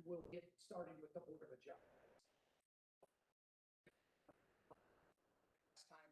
we'll get started with the Board of Adjustments. Last time,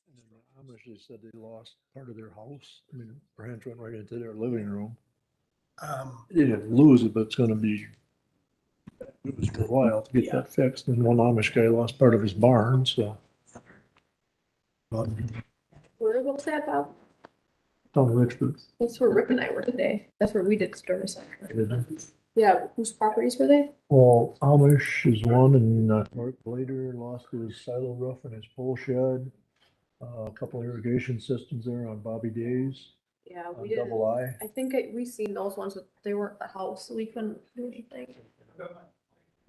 And then the Amish, they said they lost part of their house. I mean, the branch went right into their living room. They didn't lose it, but it's gonna be used for a while to get that fixed. And one Amish guy lost part of his barn, so. But Where was that about? down in Richford. That's where Rick and I were today. That's where we did storm center. Well, Yeah, whose properties were they? Amish is one, and Mark Blader lost his silo roof and his pole shed. A couple irrigation systems there on Bobby Days, Yeah, on we did. Double I. I think we seen those ones, but they weren't the house, so we couldn't do anything. And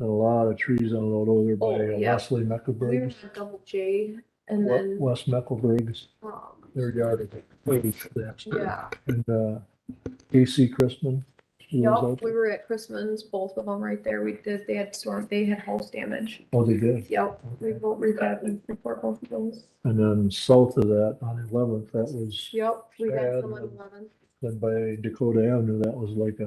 a lot of trees on the road over there by Oh, yeah. Leslie We were Mecklenburg's. at Double J and then, West Mecklenburg's, their yard. yeah. And AC Christman. who was Yup, out we there. were at Christmas, both of them right there. They had house damage. Oh, they did. Yep, we got to report both of those. And then south of that, on 11th, that was, Yep, we got Bad some on one. 11. then by Dakota Avenue, that was like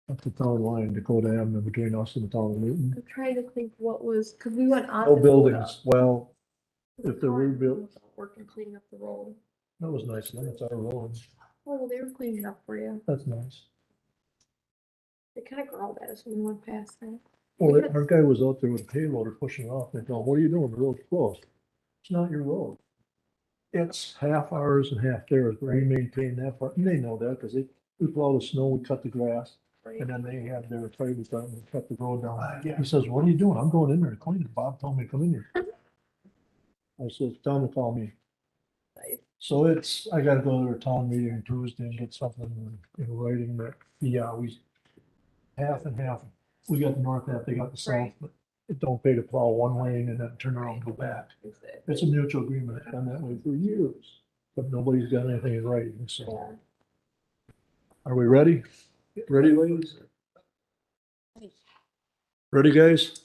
at the town line, Dakota Avenue between us and the town of Newton. I'm trying to think what was, cause we went on. No Dakota. buildings. Well, if they were built, Working cleaning up the road. that was nice. Then it's our road. Oh, well, they were cleaning up for you. That's nice. They kind of growled at us when we went past that. Well, our guy was out there with a payloader pushing it off. They told him, what are you doing? The road's closed. It's not your road. It's half ours and half theirs. We maintain that part. And they know that because we plow the snow, we cut the grass. Right. And then they had their fire department cut the road down. He says, what are you doing? I'm going in there to clean it. Bob told me to come in here. I said, tell him to call me. Right. So I gotta go to their town meeting Tuesday and get something in writing that, yeah, we half and half. We got the north half, they got the south, Right. but it don't pay to plow one lane and then turn around and go back. It's a mutual agreement. It's done that way for years, but nobody's got anything in writing, so. Yeah. Are we ready? Ready, ladies? Ready, guys?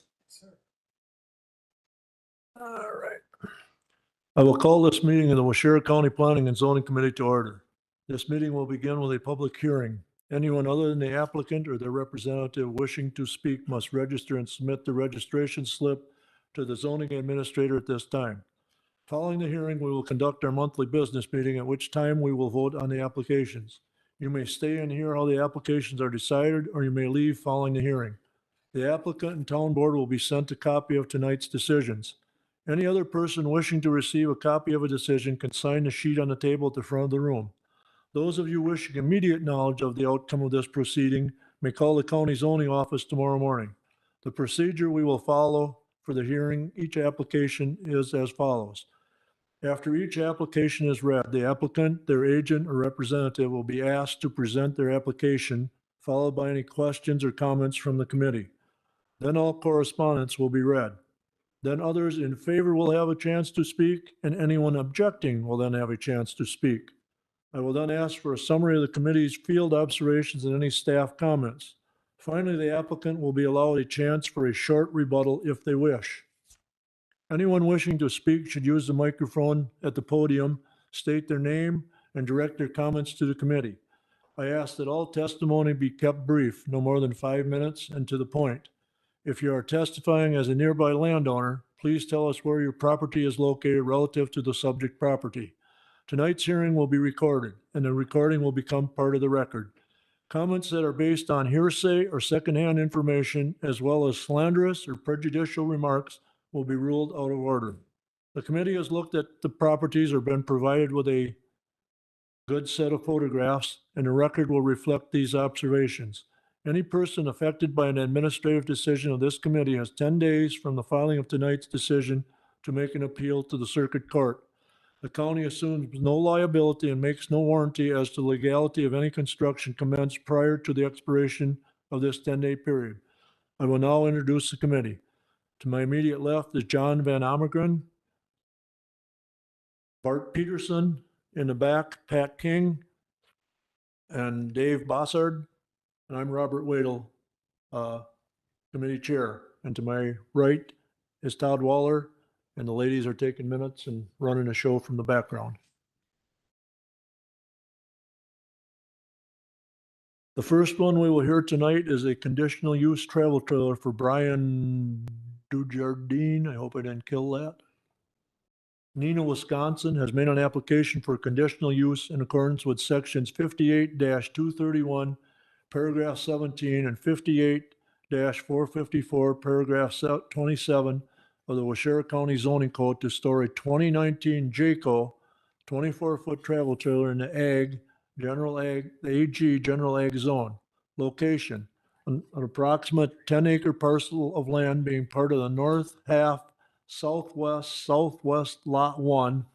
All right. I will call this meeting of the Waushara County Planning and Zoning Committee to order. This meeting will begin with a public hearing. Anyone other than the applicant or their representative wishing to speak must register and submit the registration slip to the zoning administrator at this time. Following the hearing, we will conduct our monthly business meeting, at which time we will vote on the applications. You may stay and hear how the applications are decided, or you may leave following the hearing. The applicant and town board will be sent a copy of tonight's decisions. Any other person wishing to receive a copy of a decision can sign the sheet on the table at the front of the room. Those of you wishing immediate knowledge of the outcome of this proceeding may call the county zoning office tomorrow morning. The procedure we will follow for the hearing, each application is as follows. After each application is read, the applicant, their agent, or representative will be asked to present their application, followed by any questions or comments from the committee. Then all correspondence will be read. Then others in favor will have a chance to speak, and anyone objecting will then have a chance to speak. I will then ask for a summary of the committee's field observations and any staff comments. Finally, the applicant will be allowed a chance for a short rebuttal if they wish. Anyone wishing to speak should use the microphone at the podium, state their name, and direct their comments to the committee. I ask that all testimony be kept brief, no more than 5 minutes, and to the point. If you are testifying as a nearby landowner, please tell us where your property is located relative to the subject property. Tonight's hearing will be recorded, and the recording will become part of the record. Comments that are based on hearsay or secondhand information, as well as slanderous or prejudicial remarks, will be ruled out of order. The committee has looked at the properties or been provided with a good set of photographs, and the record will reflect these observations. Any person affected by an administrative decision of this committee has 10 days from the filing of tonight's decision to make an appeal to the circuit court. The county assumes no liability and makes no warranty as to legality of any construction commenced prior to the expiration of this 10-day period. I will now introduce the committee. To my immediate left is John Van Amergren, Bart Peterson, in the back, Pat King, and Dave Bossard, and I'm Robert Wadle, committee chair. And to my right is Todd Waller, and the ladies are taking minutes and running a show from the background. The first one we will hear tonight is a conditional use travel trailer for Brian Dujardine. I hope I didn't kill that. Neenah, Wisconsin has made an application for conditional use in accordance with sections 58-231, paragraph 17, and 58-454, paragraph 27 of the Waushara County zoning code to store a 2019 Jayco 24-foot travel trailer in the AG General Ag Zone. Location, an approximate 10-acre parcel of land being part of the north half southwest lot 1,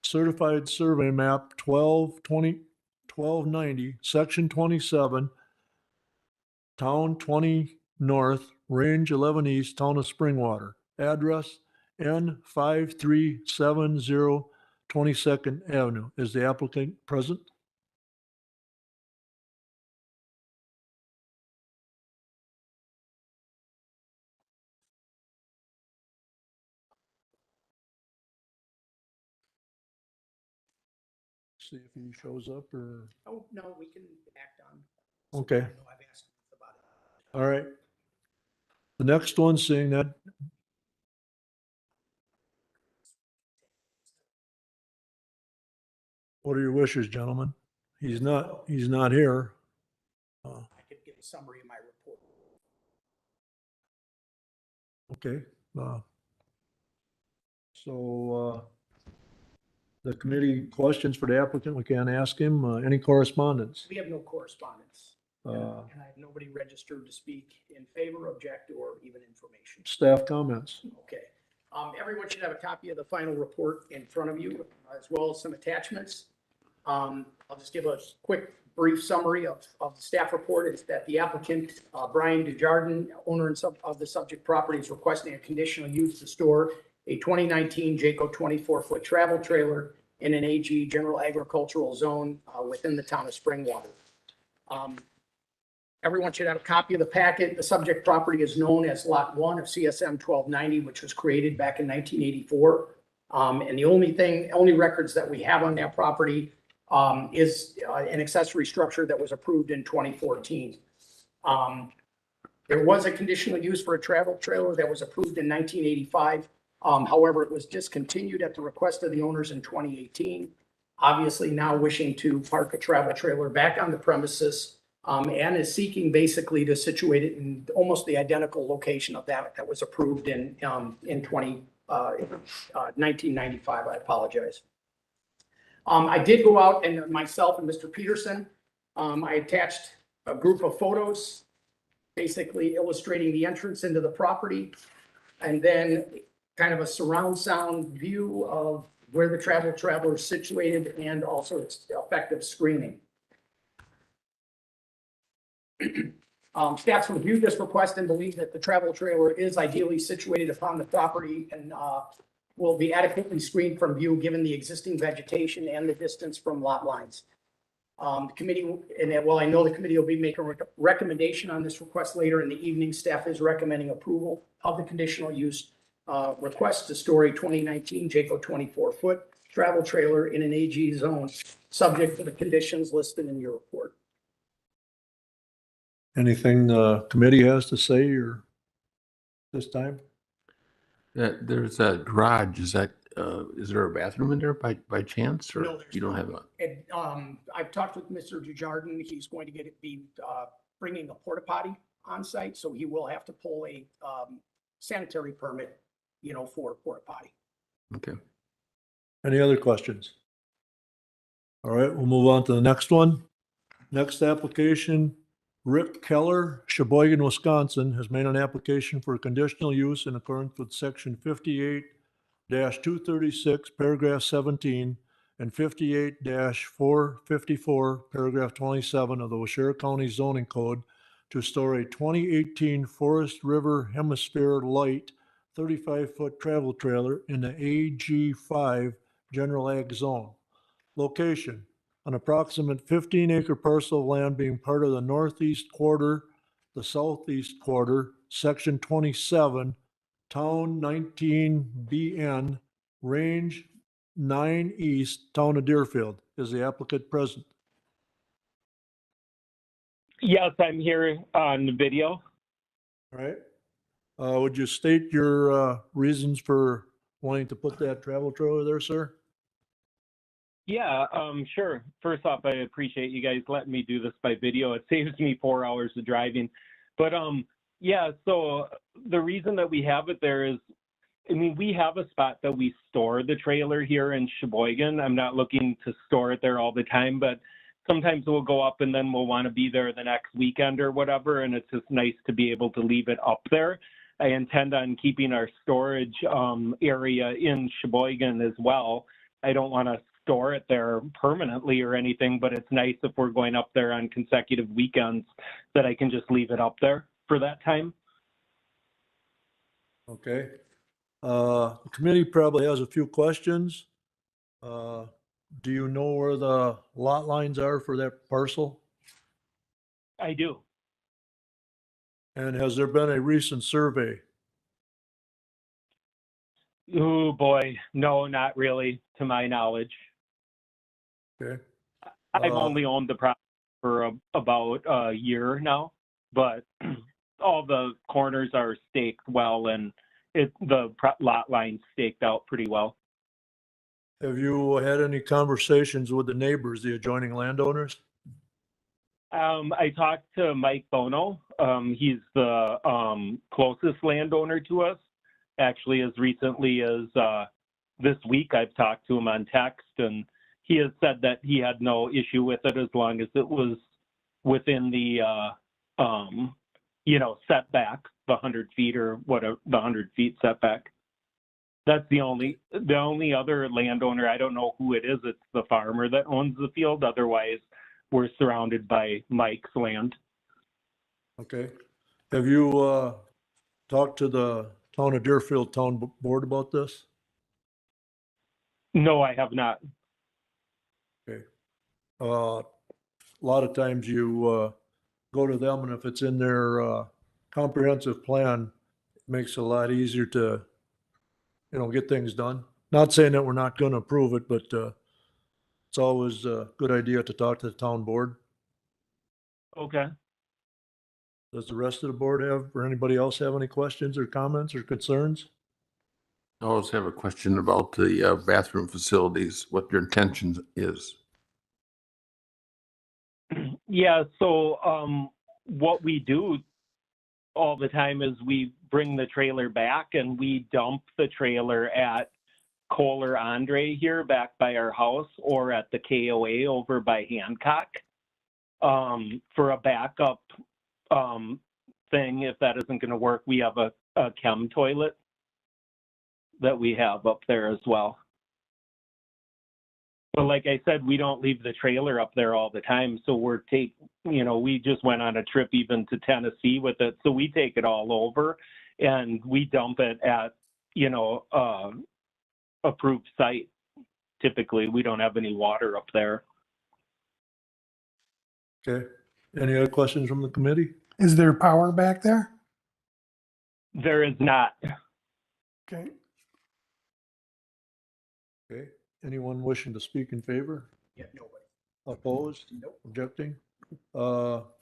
certified survey map 1290, section 27, town 20 north, range 11 east, town of Springwater. Address N5370 22nd Avenue. Is the applicant present? See if he shows up or, Oh, no, we can act on. okay, I know I've asked about it. all right. The next one, seeing that. What are your wishes, gentlemen? He's not here. I could give a summary of my report. Okay. So the committee questions for the applicant, we can't ask him. Any correspondence? We have no correspondence. And I have nobody registered to speak in favor, object, or even information. Staff comments? Okay. Everyone should have a copy of the final report in front of you, as well as some attachments. I'll just give a quick, brief summary of the staff report. It's that the applicant, Brian Dujardin, owner of the subject property, is requesting a conditional use to store a 2019 Jayco 24-foot travel trailer in an AG General Agricultural Zone within the town of Springwater. Everyone should have a copy of the packet. The subject property is known as Lot 1 of CSM 1290, which was created back in 1984. And the only records that we have on that property is an accessory structure that was approved in 2014. There was a conditional use for a travel trailer that was approved in 1985. However, it was discontinued at the request of the owners in 2018. Obviously now wishing to park a travel trailer back on the premises, and is seeking basically to situate it in almost the identical location of that was approved in 1995. I apologize. I did go out, and myself and Mr. Peterson, I attached a group of photos basically illustrating the entrance into the property, and then kind of a surround sound view of where the travel trailer is situated, and also its effective screening. Staff's reviewed this request and believe that the travel trailer is ideally situated upon the property and will be adequately screened from view given the existing vegetation and the distance from lot lines. The committee, I know the committee will be making a recommendation on this request later in the evening. Staff is recommending approval of the conditional use request to store a 2019 Jayco 24-foot travel trailer in an AG zone, subject to the conditions listed in your report. Anything the committee has to say or this time? There's a garage. Is there a bathroom in there by chance, or No, there's you don't not. have one? And, I've talked with Mr. Dujardin. He's going to be bringing a porta potty on site, so he will have to pull a sanitary permit, for a porta potty. Okay. Any other questions? All right, we'll move on to the next one. Next application, Rick Keller, Sheboygan, Wisconsin, has made an application for conditional use in accordance with section 58-236, paragraph 17, and 58-454, paragraph 27 of the Washera County zoning code to store a 2018 Forest River Hemisphere Light 35-foot travel trailer in the AG5 General Ag Zone. Location, an approximate 15-acre parcel of land being part of the northeast quarter, the southeast quarter, section 27, town 19 BN, range 9 east, town of Deerfield. Is the applicant present? Yes, I'm here on the video. All right. Would you state your reasons for wanting to put that travel trailer there, sir? Yeah, sure. First off, I appreciate you guys letting me do this by video. It saves me 4 hours of driving. But yeah, so the reason that we have it there is, we have a spot that we store the trailer here in Sheboygan. I'm not looking to store it there all the time, but sometimes we'll go up and then we'll want to be there the next weekend or whatever, and it's just nice to be able to leave it up there. I intend on keeping our storage area in Sheboygan as well. I don't want to store it there permanently or anything, but it's nice if we're going up there on consecutive weekends that I can just leave it up there for that time. Okay. The committee probably has a few questions. Do you know where the lot lines are for that parcel? I do. And has there been a recent survey? Oh boy, no, not really, to my knowledge. Okay. I've only owned the property for about a year now, but all the corners are staked well, and the lot line's staked out pretty well. Have you had any conversations with the neighbors, the adjoining landowners? I talked to Mike Bono. He's the closest landowner to us. Actually, as recently as this week, I've talked to him on text, and he has said that he had no issue with it as long as it was within the, setback, the 100 feet or whatever, the 100 feet setback. That's the only other landowner. I don't know who it is. It's the farmer that owns the field. Otherwise, we're surrounded by Mike's land. Okay. Have you talked to the town of Deerfield Town Board about this? No, I have not. Okay. A lot of times you go to them, and if it's in their comprehensive plan, it makes it a lot easier to, get things done. Not saying that we're not going to approve it, but it's always a good idea to talk to the town board. Okay. Does the rest of the board have, or anybody else have any questions or comments or concerns? I also have a question about the bathroom facilities, what their intention is. Yeah, so what we do all the time is we bring the trailer back and we dump the trailer at Kohler Andre here back by our house, or at the KOA over by Hancock for a backup thing. If that isn't going to work, we have a chem toilet that we have up there as well. But like I said, we don't leave the trailer up there all the time. So we just went on a trip even to Tennessee with it. So we take it all over and we dump it at, approved site. Typically, we don't have any water up there. Okay. Any other questions from the committee? Is there power back there? There is not. Okay. Okay. Anyone wishing to speak in favor? Yeah, nobody. Opposed? Nope. Objecting?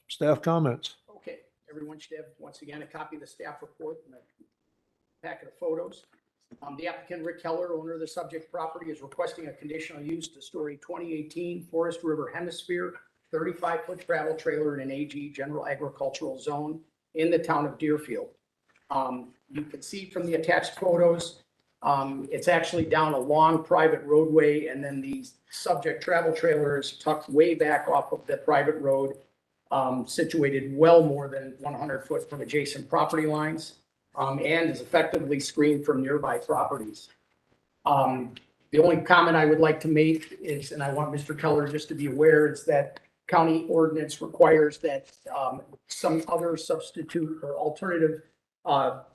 Staff comments? Okay, everyone should have, once again, a copy of the staff report and a packet of photos. The applicant, Rick Keller, owner of the subject property, is requesting a conditional use to store a 2018 Forest River Hemisphere 35-foot travel trailer in an AG General Agricultural Zone in the town of Deerfield. You can see from the attached photos, it's actually down a long private roadway, and then the subject travel trailer is tucked way back off of the private road, situated well more than 100 foot from adjacent property lines, and is effectively screened from nearby properties. The only comment I would like to make is, and I want Mr. Keller just to be aware, is that county ordinance requires that some other substitute or alternative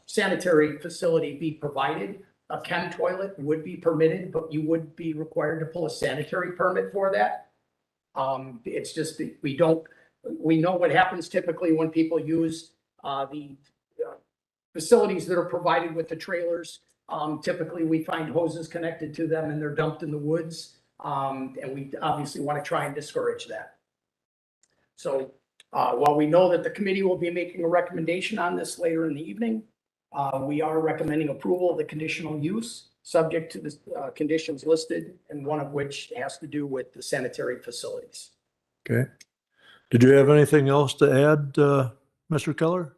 sanitary facility be provided. A chem toilet would be permitted, but you would be required to pull a sanitary permit for that. It's just that we know what happens typically when people use the facilities that are provided with the trailers. Typically, we find hoses connected to them and they're dumped in the woods. And we obviously want to try and discourage that. So while we know that the committee will be making a recommendation on this later in the evening, we are recommending approval of the conditional use subject to the conditions listed, and one of which has to do with the sanitary facilities. Okay. Did you have anything else to add, Mr. Keller?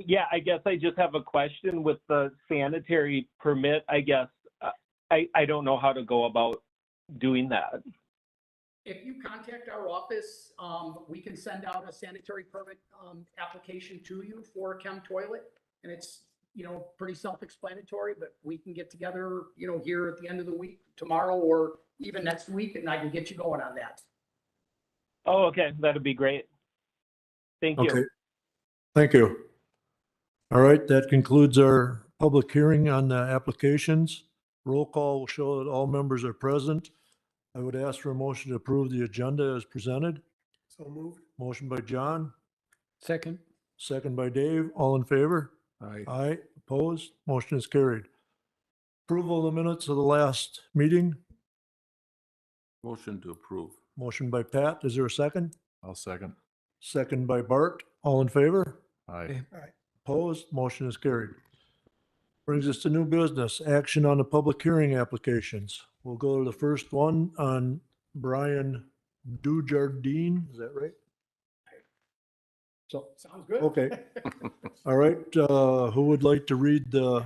Yeah, I guess I just have a question with the sanitary permit. I guess I don't know how to go about doing that. If you contact our office, we can send out a sanitary permit application to you for a chem toilet. And it's, pretty self-explanatory, but we can get together, here at the end of the week, tomorrow, or even next week, and I can get you going on that. Oh, okay. That'd be great. Thank you. Okay. Thank you. All right, that concludes our public hearing on the applications. Roll call will show that all members are present. I would ask for a motion to approve the agenda as presented. So moved. Motion by John, Second. second by Dave. All in favor? Aye. Aye. Opposed? Motion is carried. Approval of the minutes of the last meeting. Motion to approve. Motion by Pat. Is there a second? I'll second. Second by Bart. All in favor? Aye. Opposed? Motion is carried. Brings us to new business. Action on the public hearing applications. We'll go to the first one on Brian Dujardine. Is that right? So, Sounds good. okay. All right, who would like to read the,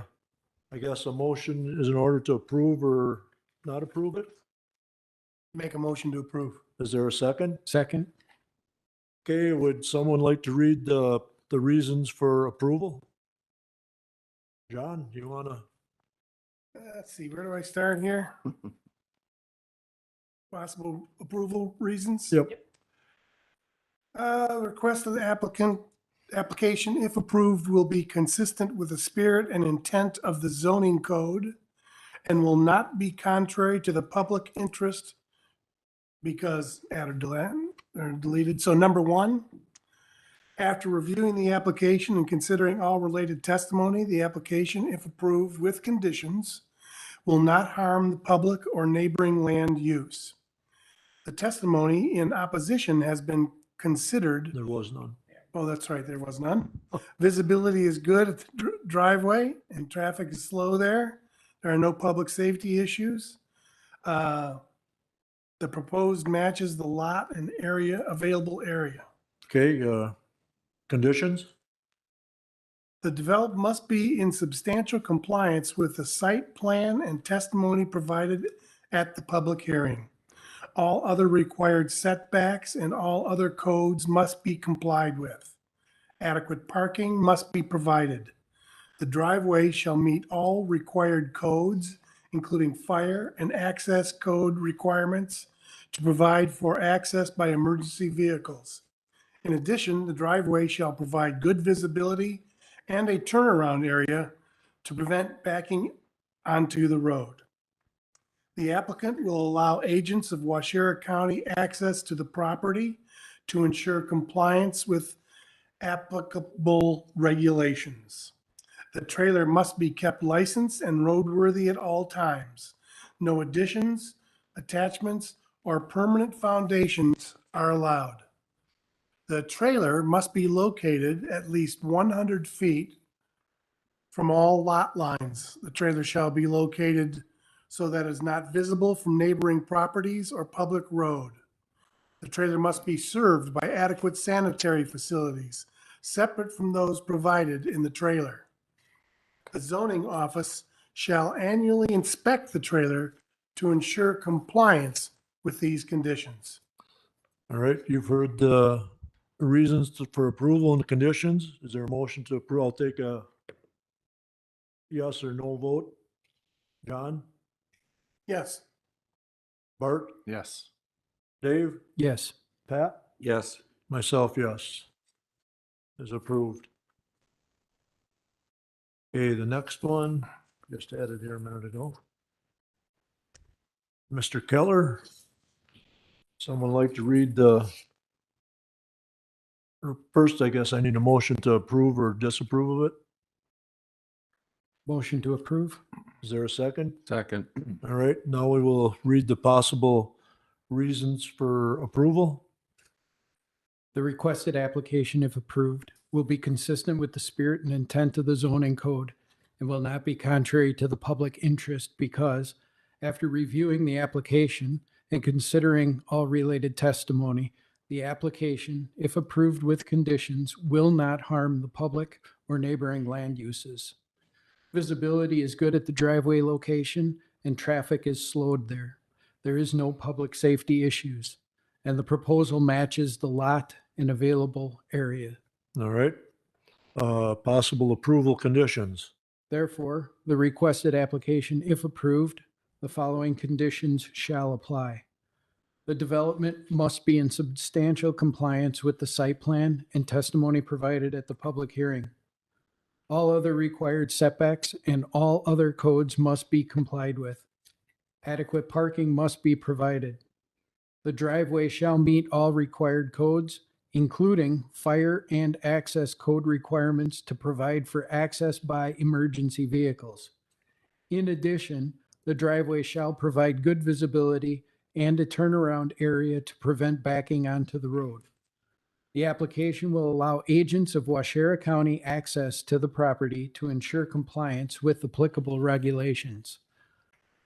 I guess a motion is in order to approve or not approve it? Make a motion to approve. Is there a second? Second. Okay, would someone like to read the reasons for approval? John, do you want to? Let's see, where do I start here? Possible approval reasons? Yep. The request of the application, if approved, will be consistent with the spirit and intent of the zoning code and will not be contrary to the public interest because added or deleted. So number one, after reviewing the application and considering all related testimony, the application, if approved with conditions, will not harm the public or neighboring land use. The testimony in opposition has been considered. There was none. Oh, that's right, there was none. Visibility is good at the driveway and traffic is slow there. There are no public safety issues. The proposed matches the lot and area, available area. Okay, conditions? The development must be in substantial compliance with the site plan and testimony provided at the public hearing. All other required setbacks and all other codes must be complied with. Adequate parking must be provided. The driveway shall meet all required codes, including fire and access code requirements to provide for access by emergency vehicles. In addition, the driveway shall provide good visibility and a turnaround area to prevent backing onto the road. The applicant will allow agents of Waushara County access to the property to ensure compliance with applicable regulations. The trailer must be kept licensed and roadworthy at all times. No additions, attachments, or permanent foundations are allowed. The trailer must be located at least 100 feet from all lot lines. The trailer shall be located so that it is not visible from neighboring properties or public road. The trailer must be served by adequate sanitary facilities, separate from those provided in the trailer. The zoning office shall annually inspect the trailer to ensure compliance with these conditions. All right, you've heard the reasons for approval and the conditions. Is there a motion to approve? I'll take a yes or no vote. John? Yes. Bart? Yes. Dave? Yes. Pat? Yes. Myself, yes. Is approved. Okay, the next one, just added here a minute ago. Mr. Keller? Someone like to read the, or first, I guess I need a motion to approve or disapprove of it. Motion to approve? Is there a second? Second. All right, now we will read the possible reasons for approval. The requested application, if approved, will be consistent with the spirit and intent of the zoning code and will not be contrary to the public interest because, after reviewing the application and considering all related testimony, the application, if approved with conditions, will not harm the public or neighboring land uses. Visibility is good at the driveway location and traffic is slowed there. There is no public safety issues, and the proposal matches the lot and available area. All right. Possible approval conditions. Therefore, the requested application, if approved, the following conditions shall apply. The development must be in substantial compliance with the site plan and testimony provided at the public hearing. All other required setbacks and all other codes must be complied with. Adequate parking must be provided. The driveway shall meet all required codes, including fire and access code requirements to provide for access by emergency vehicles. In addition, the driveway shall provide good visibility and a turnaround area to prevent backing onto the road. The application will allow agents of Waushara County access to the property to ensure compliance with applicable regulations.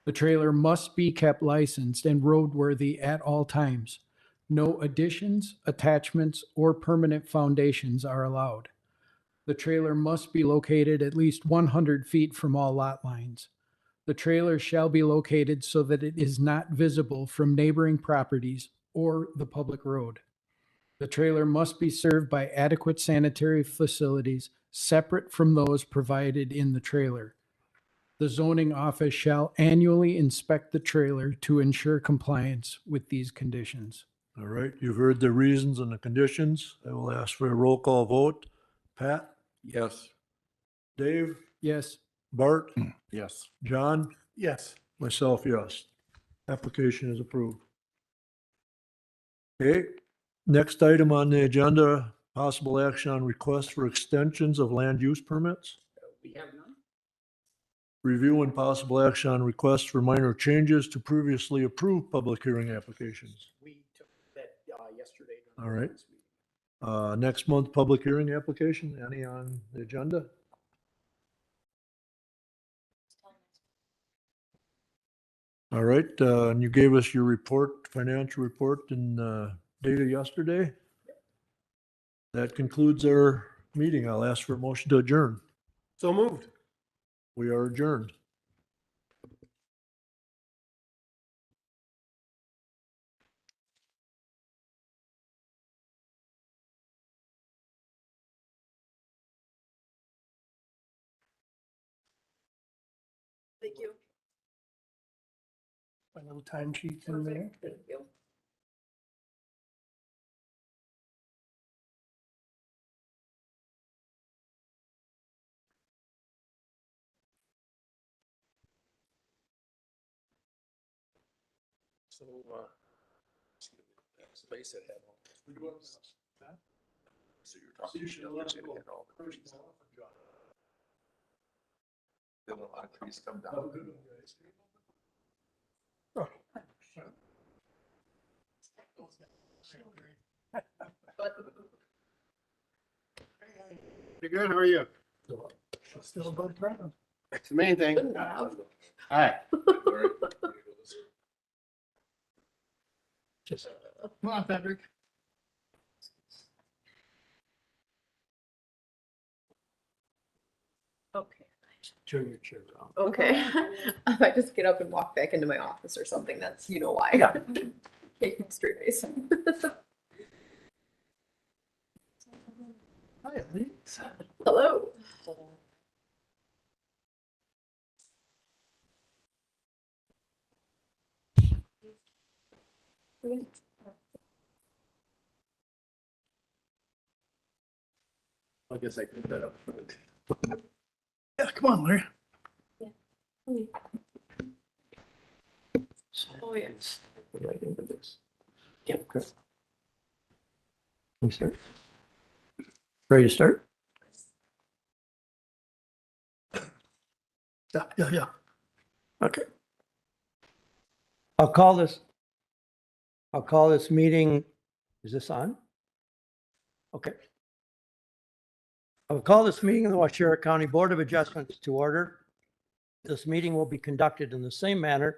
The trailer must be kept licensed and roadworthy at all times. No additions, attachments, or permanent foundations are allowed. The trailer must be located at least 100 feet from all lot lines. The trailer shall be located so that it is not visible from neighboring properties or the public road. The trailer must be served by adequate sanitary facilities separate from those provided in the trailer. The zoning office shall annually inspect the trailer to ensure compliance with these conditions. All right, you've heard the reasons and the conditions. I will ask for a roll call vote. Pat? Yes. Dave? Yes. Bart? Yes. John? Yes. Myself, yes. Application is approved. Okay, next item on the agenda, possible action on request for extensions of land use permits. We have none. Review and possible action on requests for minor changes to previously approved public hearing applications. We took that yesterday. All right. Next month, public hearing application, any on the agenda? All right, and you gave us your report, financial report and data yesterday. That concludes our meeting. I'll ask for a motion to adjourn. So moved. We are adjourned. Thank you. My little time sheet in there. Thank you. So, space that had all. So you're talking. Then a lot of trees come down. Pretty good, how are you? Still above ground. That's the main thing. Good enough. Hi. Come on, Patrick. Okay. Turn your chair around. Okay. I might just get up and walk back into my office or something. That's, you know why. Yeah. Take it straight face. Hi, Elise. Hello. I guess I can put that up. Yeah, come on, Larry. Oh, yes. Right into this. Yeah, Chris. Can we start? Ready to start? Yeah. Okay. I'll call this meeting, is this on? Okay. I'll call this meeting of the Washera County Board of Adjustments to order. This meeting will be conducted in the same manner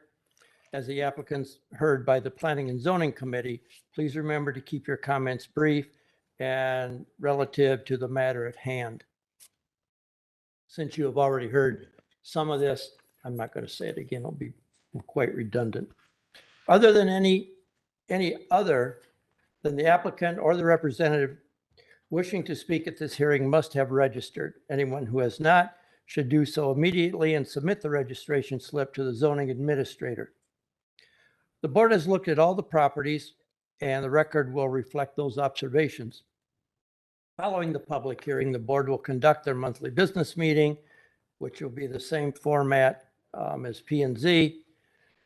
as the applicants heard by the Planning and Zoning Committee. Please remember to keep your comments brief and relative to the matter at hand. Since you have already heard some of this, I'm not going to say it again. It'll be quite redundant. Other than any other than the applicant or the representative wishing to speak at this hearing must have registered. Anyone who has not should do so immediately and submit the registration slip to the zoning administrator. The board has looked at all the properties and the record will reflect those observations. Following the public hearing, the board will conduct their monthly business meeting, which will be the same format as P&Z,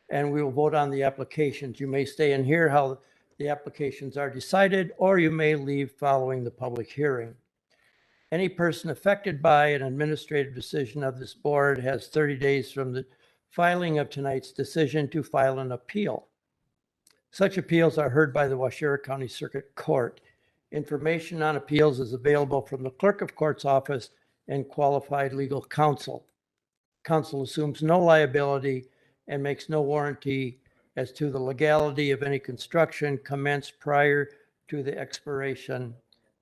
and we will vote on the applications. You may stay and hear how the applications are decided, or you may leave following the public hearing. Any person affected by an administrative decision of this board has 30 days from the filing of tonight's decision to file an appeal. Such appeals are heard by the Washera County Circuit Court. Information on appeals is available from the Clerk of Court's office and qualified legal counsel. Counsel assumes no liability and makes no warranty as to the legality of any construction commenced prior to the expiration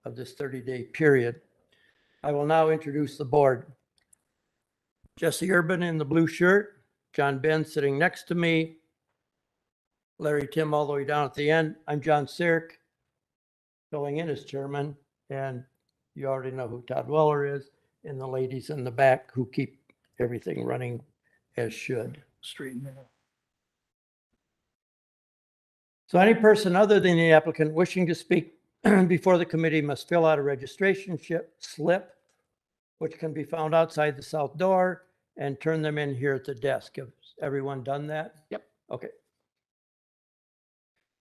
of this 30-day period. I will now introduce the board. Jesse Urban in the blue shirt, John Ben sitting next to me, Larry Tim all the way down at the end. I'm John Sirk, filling in as chairman, and you already know who Todd Weller is, and the ladies in the back who keep everything running as should. Straighten it out. So any person other than the applicant wishing to speak before the committee must fill out a registration slip, which can be found outside the south door, and turn them in here at the desk. Has everyone done that? Yep. Okay.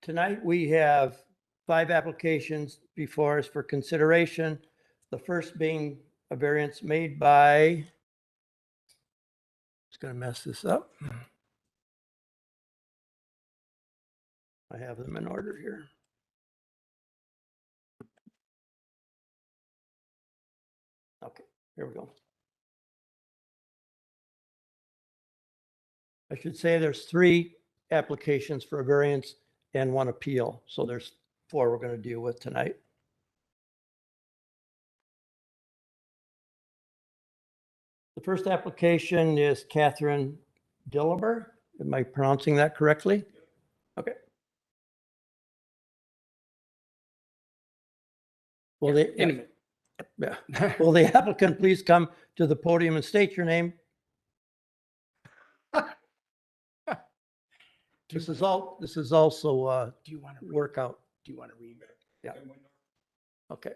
Tonight, we have 5 applications before us for consideration. The first being a variance made by, just going to mess this up. I have them in order here. Okay, here we go. I should say there's 3 applications for a variance and 1 appeal. So there's 4 we're going to deal with tonight. The first application is Catherine Dillaber. Am I pronouncing that correctly? Okay. Will the applicant please come to the podium and state your name? This is also Do you want to, workout. do you want to read it? Yeah. Okay.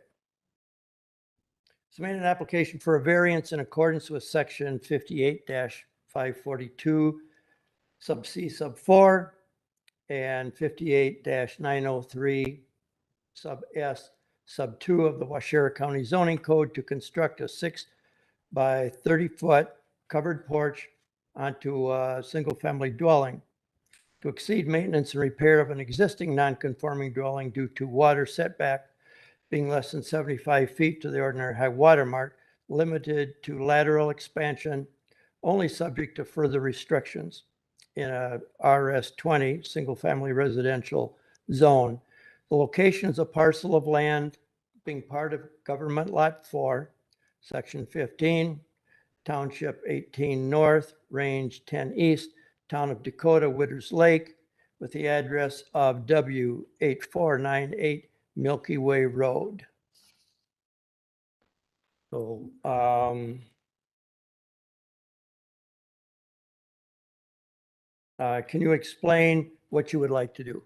Submit an application for a variance in accordance with section 58-542 sub C sub 4 and 58-903 sub S sub 2 of the Washera County zoning code to construct a 6 by 30-foot covered porch onto a single-family dwelling to exceed maintenance and repair of an existing non-conforming dwelling due to water setback being less than 75 feet to the ordinary high water mark, limited to lateral expansion, only subject to further restrictions in a RS20 single-family residential zone. The location is a parcel of land being part of Government Lot 4, Section 15, Township 18 North, Range 10 East, Town of Dakota, Witters Lake, with the address of W8498 Milky Way Road. So, can you explain what you would like to do?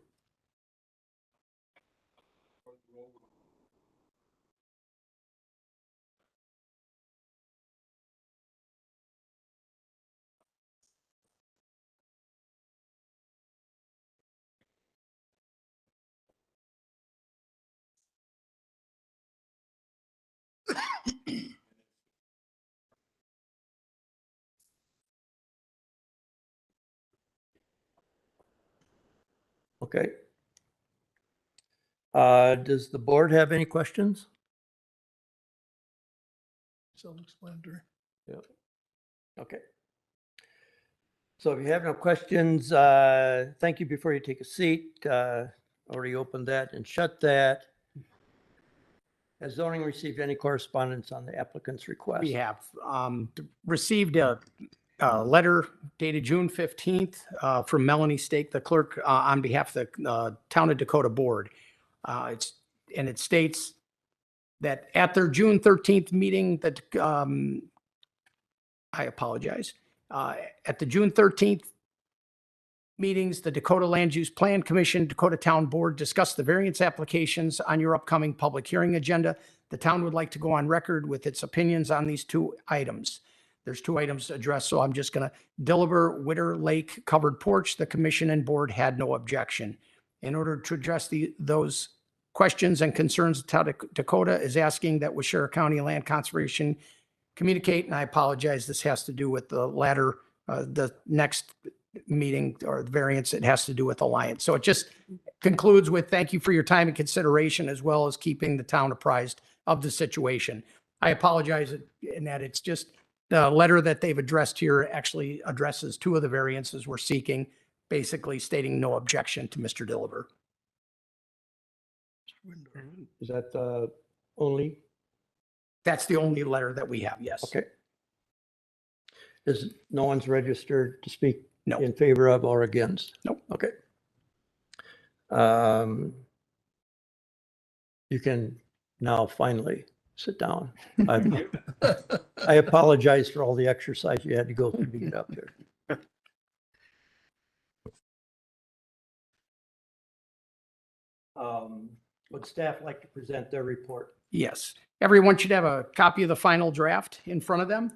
Okay. Does the board have any questions? Self-explanatory. Okay. So if you have no questions, thank you before you take a seat. Already opened that and shut that. Has zoning received any correspondence on the applicant's request? We have received a letter dated June 15th from Melanie Stake, the clerk, on behalf of the Town of Dakota Board. And it states that at their June 13th meeting, that I apologize. At the June 13th meetings, the Dakota Land Use Plan Commission, Dakota Town Board discussed the variance applications on your upcoming public hearing agenda. The town would like to go on record with its opinions on these two items. There's two items addressed, so I'm just going to Deliver Witter Lake covered porch. The commission and board had no objection. In order to address those questions and concerns, the town of Dakota is asking that Washera County Land Conservation communicate, and I apologize, this has to do with the latter, the next meeting or the variance, it has to do with Alliance. So it just concludes with thank you for your time and consideration, as well as keeping the town apprised of the situation. I apologize in that it's just the letter that they've addressed here actually addresses two of the variances we're seeking, basically stating no objection to Mr. Deliver. Is that the only? That's the only letter that we have, yes. Okay. Is no one's registered to speak No. in favor of or against? Nope. Okay. You can now finally sit down. I apologize for all the exercise you had to go through to get up here. Would staff like to present their report? Yes. Everyone should have a copy of the final draft in front of them.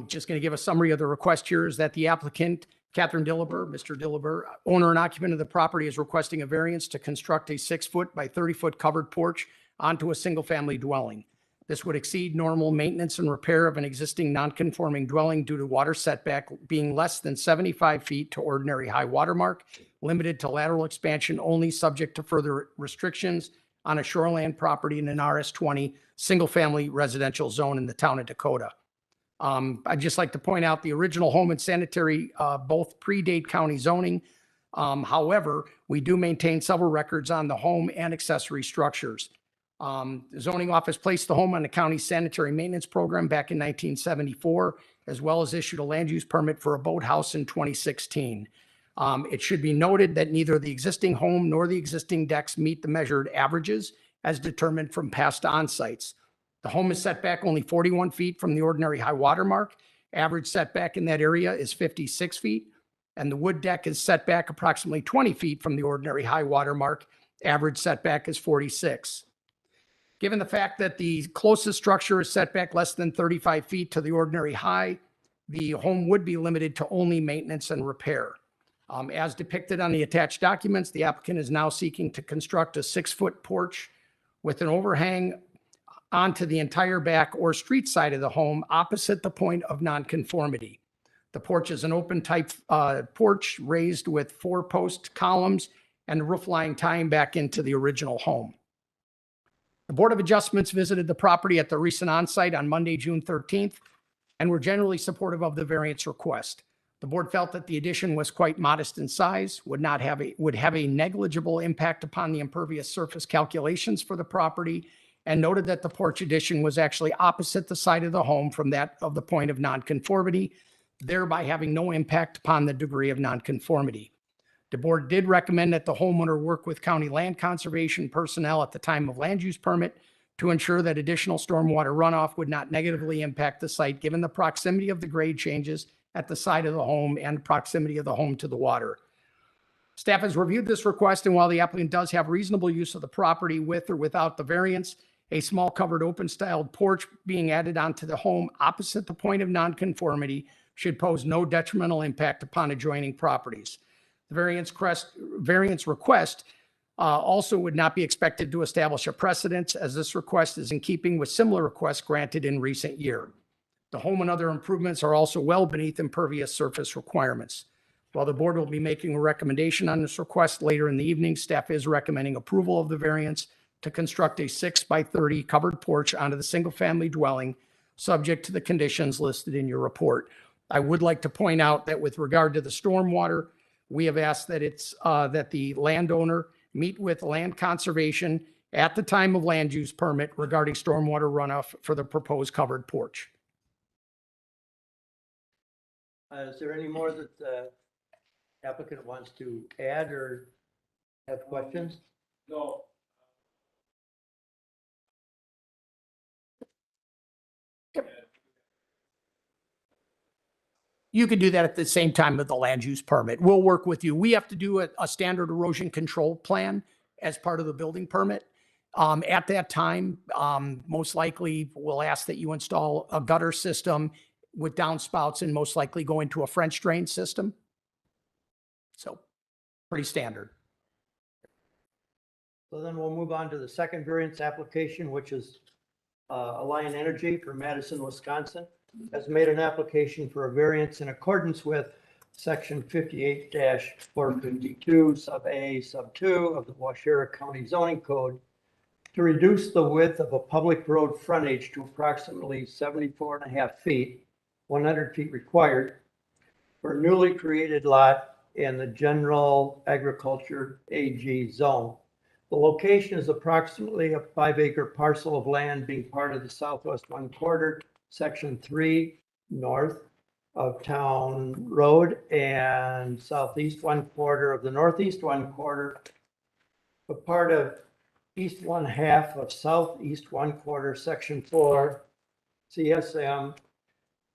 Just going to give a summary of the request here is that the applicant, Catherine Diliber, Mr. Diliber, owner and occupant of the property, is requesting a variance to construct a 6-foot by 30-foot covered porch onto a single-family dwelling. This would exceed normal maintenance and repair of an existing non-conforming dwelling due to water setback being less than 75 feet to ordinary high water mark, limited to lateral expansion only, subject to further restrictions on a shoreland property in an RS20 single-family residential zone in the town of Dakota. I'd just like to point out the original home and sanitary both predate county zoning. However, we do maintain several records on the home and accessory structures. The zoning office placed the home on the county sanitary maintenance program back in 1974, as well as issued a land use permit for a boathouse in 2016. It should be noted that neither the existing home nor the existing decks meet the measured averages as determined from past on-sites. The home is set back only 41 feet from the ordinary high water mark. Average setback in that area is 56 feet. and the wood deck is set back approximately 20 feet from the ordinary high water mark. Average setback is 46. Given the fact that the closest structure is set back less than 35 feet to the ordinary high, the home would be limited to only maintenance and repair. As depicted on the attached documents, the applicant is now seeking to construct a 6-foot porch with an overhang onto the entire back or street side of the home opposite the point of nonconformity. The porch is an open type porch raised with 4-post columns and roof line tying back into the original home. The Board of Adjustments visited the property at the recent onsite on Monday, June 13th, and were generally supportive of the variance request. The board felt that the addition was quite modest in size, would have a negligible impact upon the impervious surface calculations for the property, and noted that the porch addition was actually opposite the side of the home from that of the point of nonconformity, thereby having no impact upon the degree of nonconformity. The board did recommend that the homeowner work with county land conservation personnel at the time of land use permit to ensure that additional stormwater runoff would not negatively impact the site, given the proximity of the grade changes at the side of the home and proximity of the home to the water. Staff has reviewed this request, and while the applicant does have reasonable use of the property with or without the variance, a small covered open styled porch being added onto the home opposite the point of nonconformity should pose no detrimental impact upon adjoining properties. The variance request also would not be expected to establish a precedent, as this request is in keeping with similar requests granted in recent year. The home and other improvements are also well beneath impervious surface requirements. While the board will be making a recommendation on this request later in the evening, staff is recommending approval of the variance to construct a 6x30 covered porch onto the single-family dwelling, subject to the conditions listed in your report. I would like to point out that with regard to the stormwater, we have asked that that the landowner meet with land conservation at the time of land use permit regarding stormwater runoff for the proposed covered porch. Is there any more that the applicant wants to add or have questions? No. You can do that at the same time with the land use permit. We'll work with you. We have to do a standard erosion control plan as part of the building permit. At that time, most likely we'll ask that you install a gutter system with downspouts and most likely go into a French drain system. So pretty standard. So then we'll move on to the second variance application, which is Alliant Energy for Madison, Wisconsin, has made an application for a variance in accordance with section 58-452 sub A sub 2 of the Waushara County Zoning Code to reduce the width of a public road frontage to approximately 74.5 feet, 100 feet required, for a newly created lot in the general agriculture AG zone. The location is approximately a 5-acre parcel of land being part of the southwest 1/4, section 3 north of Town Road and southeast 1/4 of the northeast 1/4, a part of east 1/2 of southeast 1/4, section 4, CSM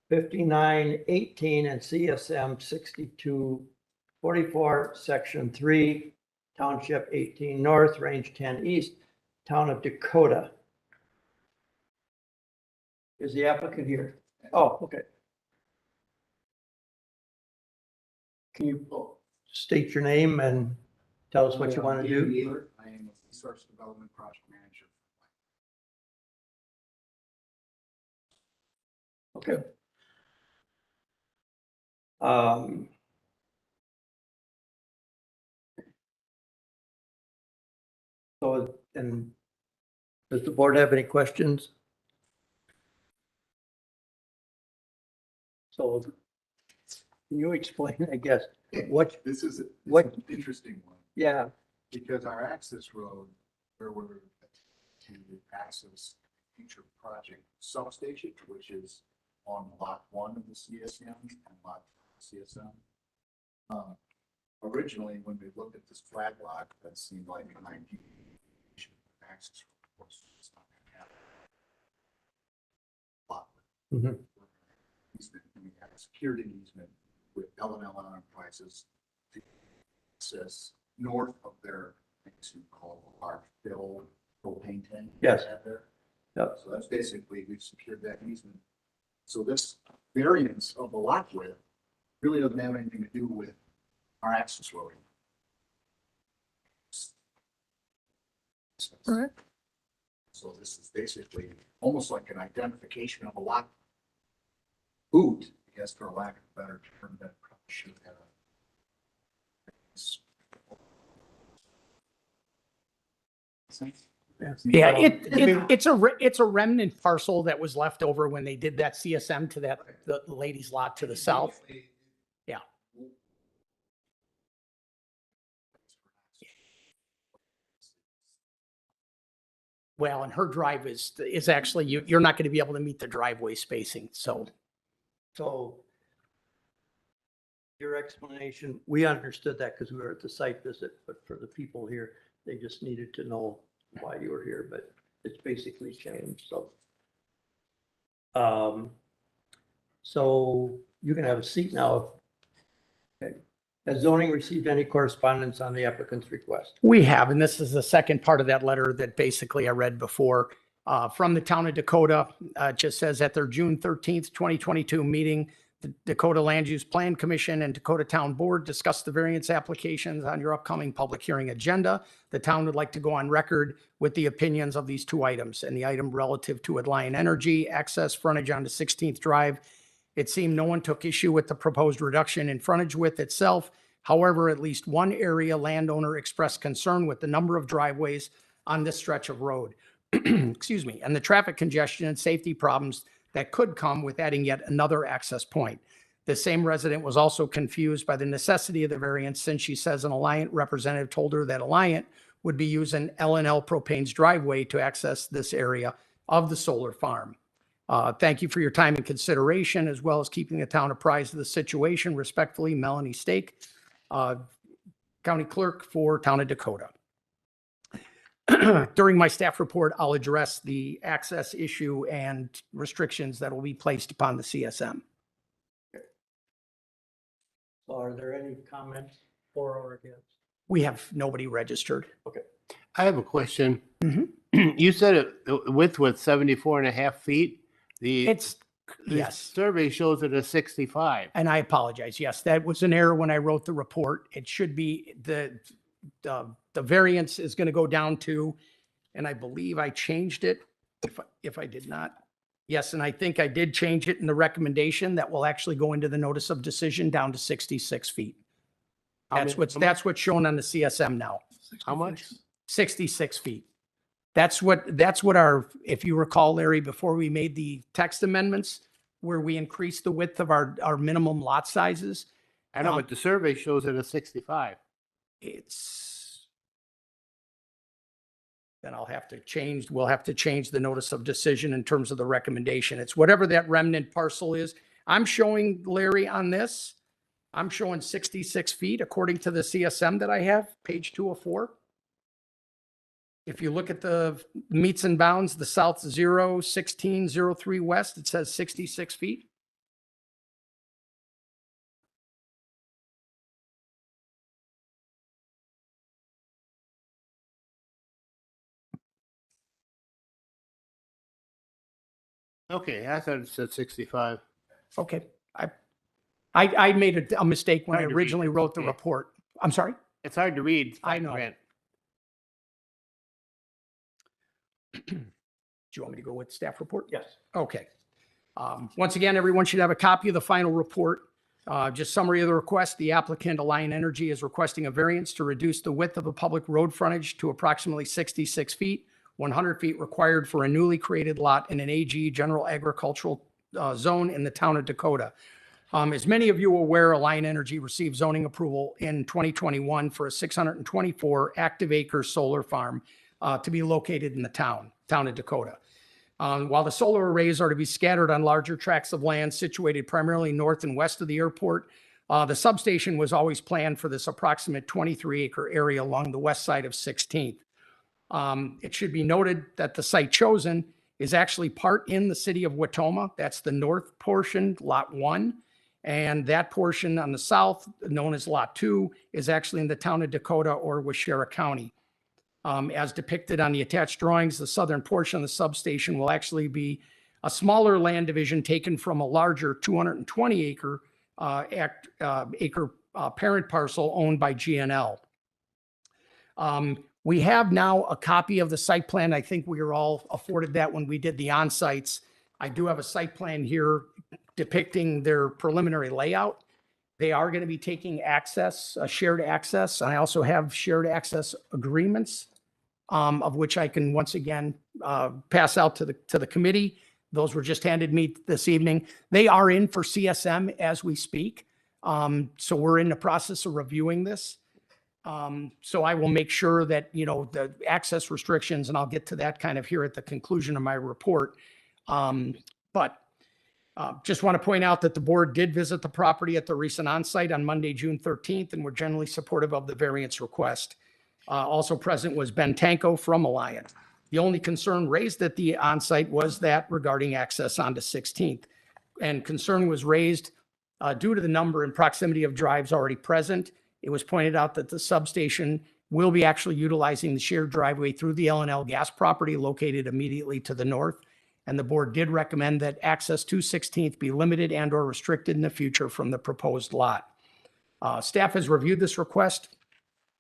5918 and CSM 6244, section 3, township 18 north, range 10 east, town of Dakota. Is the applicant here? Oh, okay. Can you state your name and tell us what you want to do? I am a resource development project manager. Okay. So, and does the board have any questions? So can you explain, I guess, what, This is what- an interesting one, yeah, because our access road, where we're to access future project substation, which is on lot 1 of the CSM and lot CSM. Originally, when we looked at this flag lot, that seemed like an ideal access road. Of course, it's not gonna happen. Lot. Mhm. Easement, and we have a security easement with L&L Enterprises to access north of their, things you call our fill propane tank. Yes. Out there. Yep. So that's basically, we've secured that easement. So this variance of the lot width really doesn't have anything to do with our access road. Right. So this is basically almost like an identification of a lot. Boot, I guess, for lack of a better term, that probably should have. Yeah, it's a remnant parcel that was left over when they did that CSM to that, the lady's lot to the south. Yeah. Well, and her drive is actually, you're not going to be able to meet the driveway spacing, so. So your explanation, we understood that because we were at the site visit, but for the people here, they just needed to know why you were here, but it's basically changed, so. So you can have a seat now. Okay. Has zoning received any correspondence on the applicant's request? We have, and this is the second part of that letter that basically I read before, from the town of Dakota. It just says at their June 13th, 2022 meeting, the Dakota Land Use Plan Commission and Dakota Town Board discussed the variance applications on your upcoming public hearing agenda. The town would like to go on record with the opinions of these two items, and the item relative to Alliant Energy access frontage onto 16th Drive. It seemed no one took issue with the proposed reduction in frontage width itself. However, at least one area landowner expressed concern with the number of driveways on this stretch of road. Excuse me, and the traffic congestion and safety problems that could come with adding yet another access point. The same resident was also confused by the necessity of the variance, since she says an Alliant representative told her that Alliant would be using L&L Propane's driveway to access this area of the solar farm. Thank you for your time and consideration, as well as keeping the town apprised of the situation. Respectfully, Melanie Stake, County Clerk for Town of Dakota. During my staff report, I'll address the access issue and restrictions that will be placed upon the CSM. So are there any comments for or against? We have nobody registered. I have a question. Mhm. You said the width was 74.5 feet. The Yes, survey shows it as 65. and I apologize. Yes, that was an error when I wrote the report. It should be the variance is going to go down to, and I believe I changed it. If I did not. Yes, and I think I did change it in the recommendation that will actually go into the notice of decision down to 66 feet. That's what's shown on the CSM now. How much? 66 feet. That's what our, if you recall, Larry, before we made the text amendments, where we increased the width of our minimum lot sizes. I know, but the survey shows it as 65. Then we'll have to change the notice of decision in terms of the recommendation. It's whatever that remnant parcel is. I'm showing, Larry, on this, I'm showing 66 feet according to the CSM that I have, page 204. If you look at the meets and bounds, the south 01603 west, it says 66 feet. Okay, I thought it said 65. Okay, I made a mistake when I Hard to read. originally wrote the Yeah. report. I'm sorry? It's hard to read. I know. Grant. Do you want me to go with staff report? Yes. Okay. Once again, everyone should have a copy of the final report. Just summary of the request. The applicant, Alliant Energy, is requesting a variance to reduce the width of a public road frontage to approximately 66 feet, 100 feet required for a newly created lot in an AG general agricultural zone in the town of Dakota. As many of you are aware, Alliant Energy received zoning approval in 2021 for a 624 active acre solar farm to be located in the town of Dakota. While the solar arrays are to be scattered on larger tracts of land situated primarily north and west of the airport, the substation was always planned for this approximate 23 acre area along the west side of 16th. It should be noted that the site chosen is actually part in the city of Wautoma. That's the north portion, lot 1. And that portion on the south, known as Lot 2, is actually in the town of Dakota or Washera County. As depicted on the attached drawings, the southern portion of the substation will actually be a smaller land division taken from a larger 220 acre parent parcel owned by GNL. We have now a copy of the site plan. I think we were all afforded that when we did the on-sites. I do have a site plan here depicting their preliminary layout. They are going to be taking access, shared access. I also have shared access agreements, of which I can once again pass out to the committee. Those were just handed me this evening. They are in for CSM as we speak. So we're in the process of reviewing this. So I will make sure that, the access restrictions, and I'll get to that kind of here at the conclusion of my report. But just want to point out that the board did visit the property at the recent onsite on Monday, June 13th, and were generally supportive of the variance request. Also present was Ben Tanko from Alliant. The only concern raised at the onsite was that regarding access onto 16th. And concern was raised due to the number and proximity of drives already present. It was pointed out that the substation will be actually utilizing the shared driveway through the L&L gas property located immediately to the north. And the board did recommend that access to 16th be limited and or restricted in the future from the proposed lot. Staff has reviewed this request.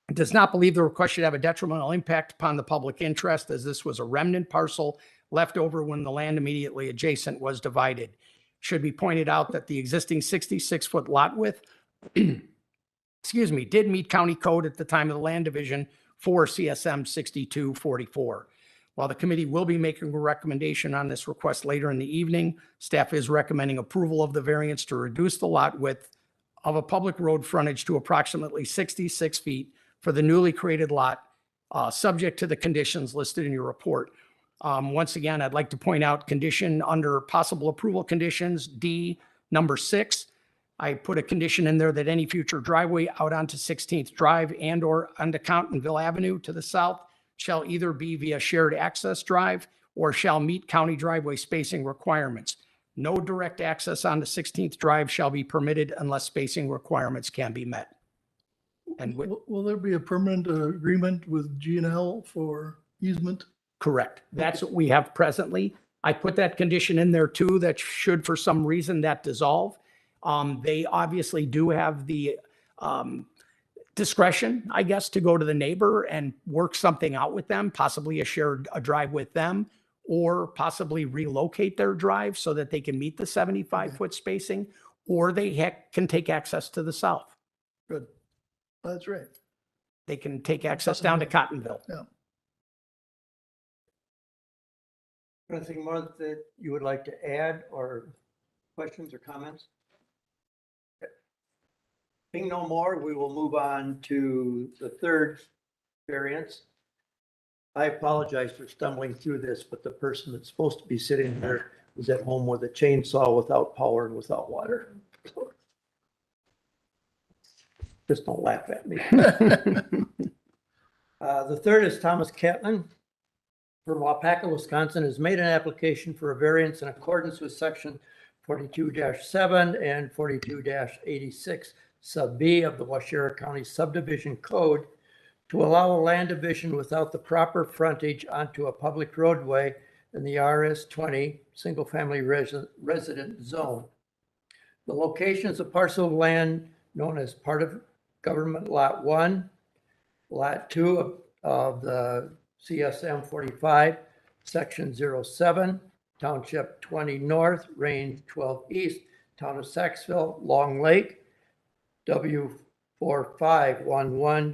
It does not believe the request should have a detrimental impact upon the public interest, as this was a remnant parcel left over when the land immediately adjacent was divided. Should be pointed out that the existing 66-foot lot width did meet county code at the time of the land division for CSM 6244. While the committee will be making a recommendation on this request later in the evening, staff is recommending approval of the variance to reduce the lot width of a public road frontage to approximately 66 feet for the newly created lot, subject to the conditions listed in your report. Once again, I'd like to point out condition under possible approval conditions, D, number 6. I put a condition in there that any future driveway out onto 16th Drive and or onto Countonville Avenue to the south shall either be via shared access drive or shall meet county driveway spacing requirements. No direct access onto 16th Drive shall be permitted unless spacing requirements can be met. And Will there be a permanent agreement with GNL for easement? Correct. That's what we have presently. I put that condition in there too, that should for some reason that dissolve. They obviously do have the discretion, I guess, to go to the neighbor and work something out with them, possibly a drive with them, or possibly relocate their drive so that they can meet the 75-foot spacing, or they can take access to the south. Good. That's right. They can take access down to Cottonville. Yeah. Anything more that you would like to add, or questions or comments? Being no more, we will move on to the third variance. I apologize for stumbling through this, but the person that's supposed to be sitting there is at home with a chainsaw without power and without water. Just don't laugh at me. The third is Thomas Catlin from Waupaca, Wisconsin, has made an application for a variance in accordance with section 42-7 and 42-86 sub B of the Washera County Subdivision Code to allow a land division without the proper frontage onto a public roadway in the RS-20 single-family resident zone. The location is a parcel of land known as part of Government Lot 1, Lot 2 of the CSM 45, Section 07, Township 20 North, Range 12 East, Town of Saxville, Long Lake, W4511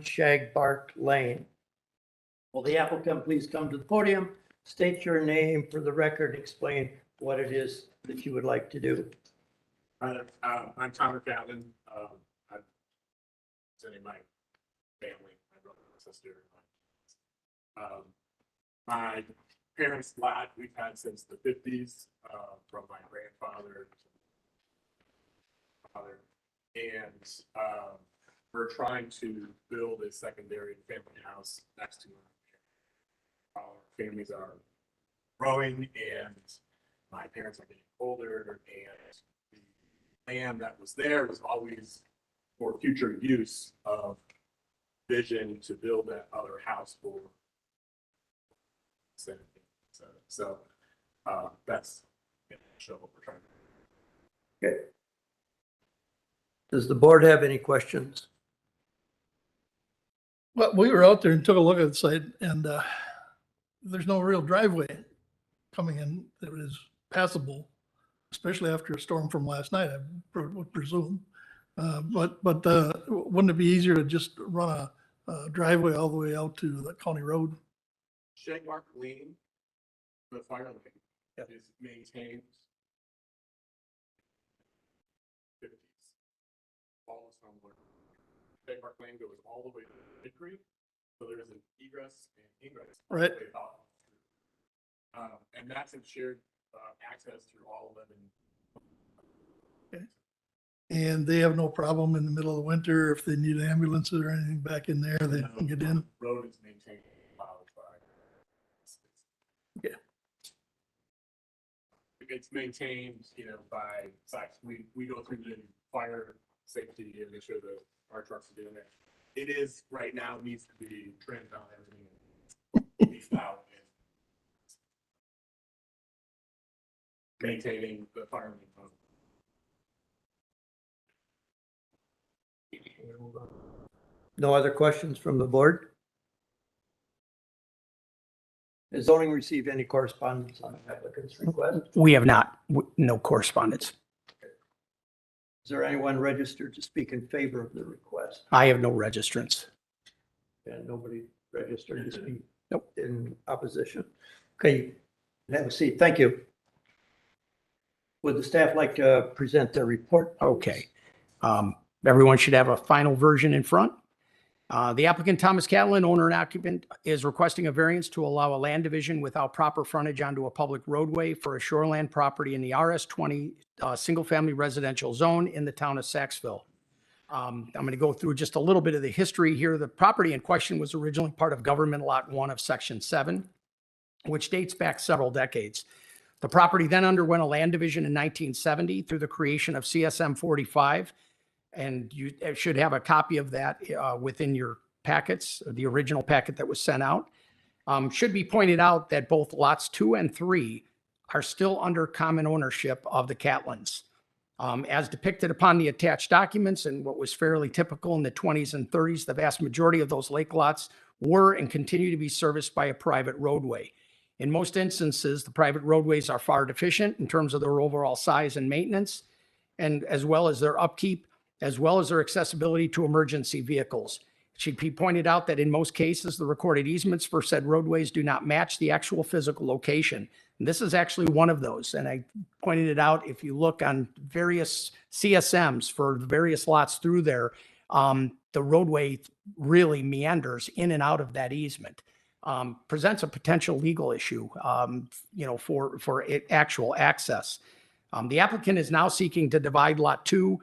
Shagbark Lane. Will the applicant please come to the podium, state your name for the record, explain what it is that you would like to do. I'm Thomas Catlin. I'm sending my family, my brother and sister. My parents' lot we've had since the 50s, from my grandfather. And we're trying to build a secondary family house next to our families are growing and my parents are getting older and land that was there was always for future use of vision to build that other house for. So, that's show what we're trying to. Okay. Does the board have any questions? Well, we were out there and took a look at the site, and there's no real driveway coming in that is passable, especially after a storm from last night, I would presume. But wouldn't it be easier to just run a driveway all the way out to the county road? Shagmark Lane, the fire lane, is maintained. 50s. Follows somewhere. Shagmark Lane goes all the way to Mid Creek, so there is an egress and ingress. Right. And that's in shared access through all 11. And they have no problem in the middle of the winter if they need ambulances or anything back in there, they can get in. Road is maintained. Yeah. It's maintained, by sites. We go through the fire safety and make sure that our trucks are doing it. It is right now needs to be trimmed down everything, beefed out, and maintaining the fireman. No other questions from the board? Has zoning received any correspondence on the applicant's request? We have not, no correspondence. Is there anyone registered to speak in favor of the request? I have no registrants. And nobody registered to speak Nope. in opposition? Okay, have a seat. Thank you. Would the staff like to present their report? Okay. Everyone should have a final version in front. The applicant, Thomas Catlin, owner and occupant, is requesting a variance to allow a land division without proper frontage onto a public roadway for a shoreland property in the RS20 single-family residential zone in the town of Saxville. I'm going to go through just a little bit of the history here. The property in question was originally part of Government Lot 1 of Section 7, which dates back several decades. The property then underwent a land division in 1970 through the creation of CSM 45. And you should have a copy of that within your packets, the original packet that was sent out. Should be pointed out that both lots 2 and 3 are still under common ownership of the Catlins. As depicted upon the attached documents and what was fairly typical in the 20s and 30s, the vast majority of those lake lots were and continue to be serviced by a private roadway. In most instances, the private roadways are far deficient in terms of their overall size and maintenance, and as well as their upkeep, as well as their accessibility to emergency vehicles. It should be pointed out that in most cases, the recorded easements for said roadways do not match the actual physical location. And this is actually one of those. And I pointed it out, if you look on various CSMs for the various lots through there, the roadway really meanders in and out of that easement. Presents a potential legal issue, for actual access. The applicant is now seeking to divide Lot 2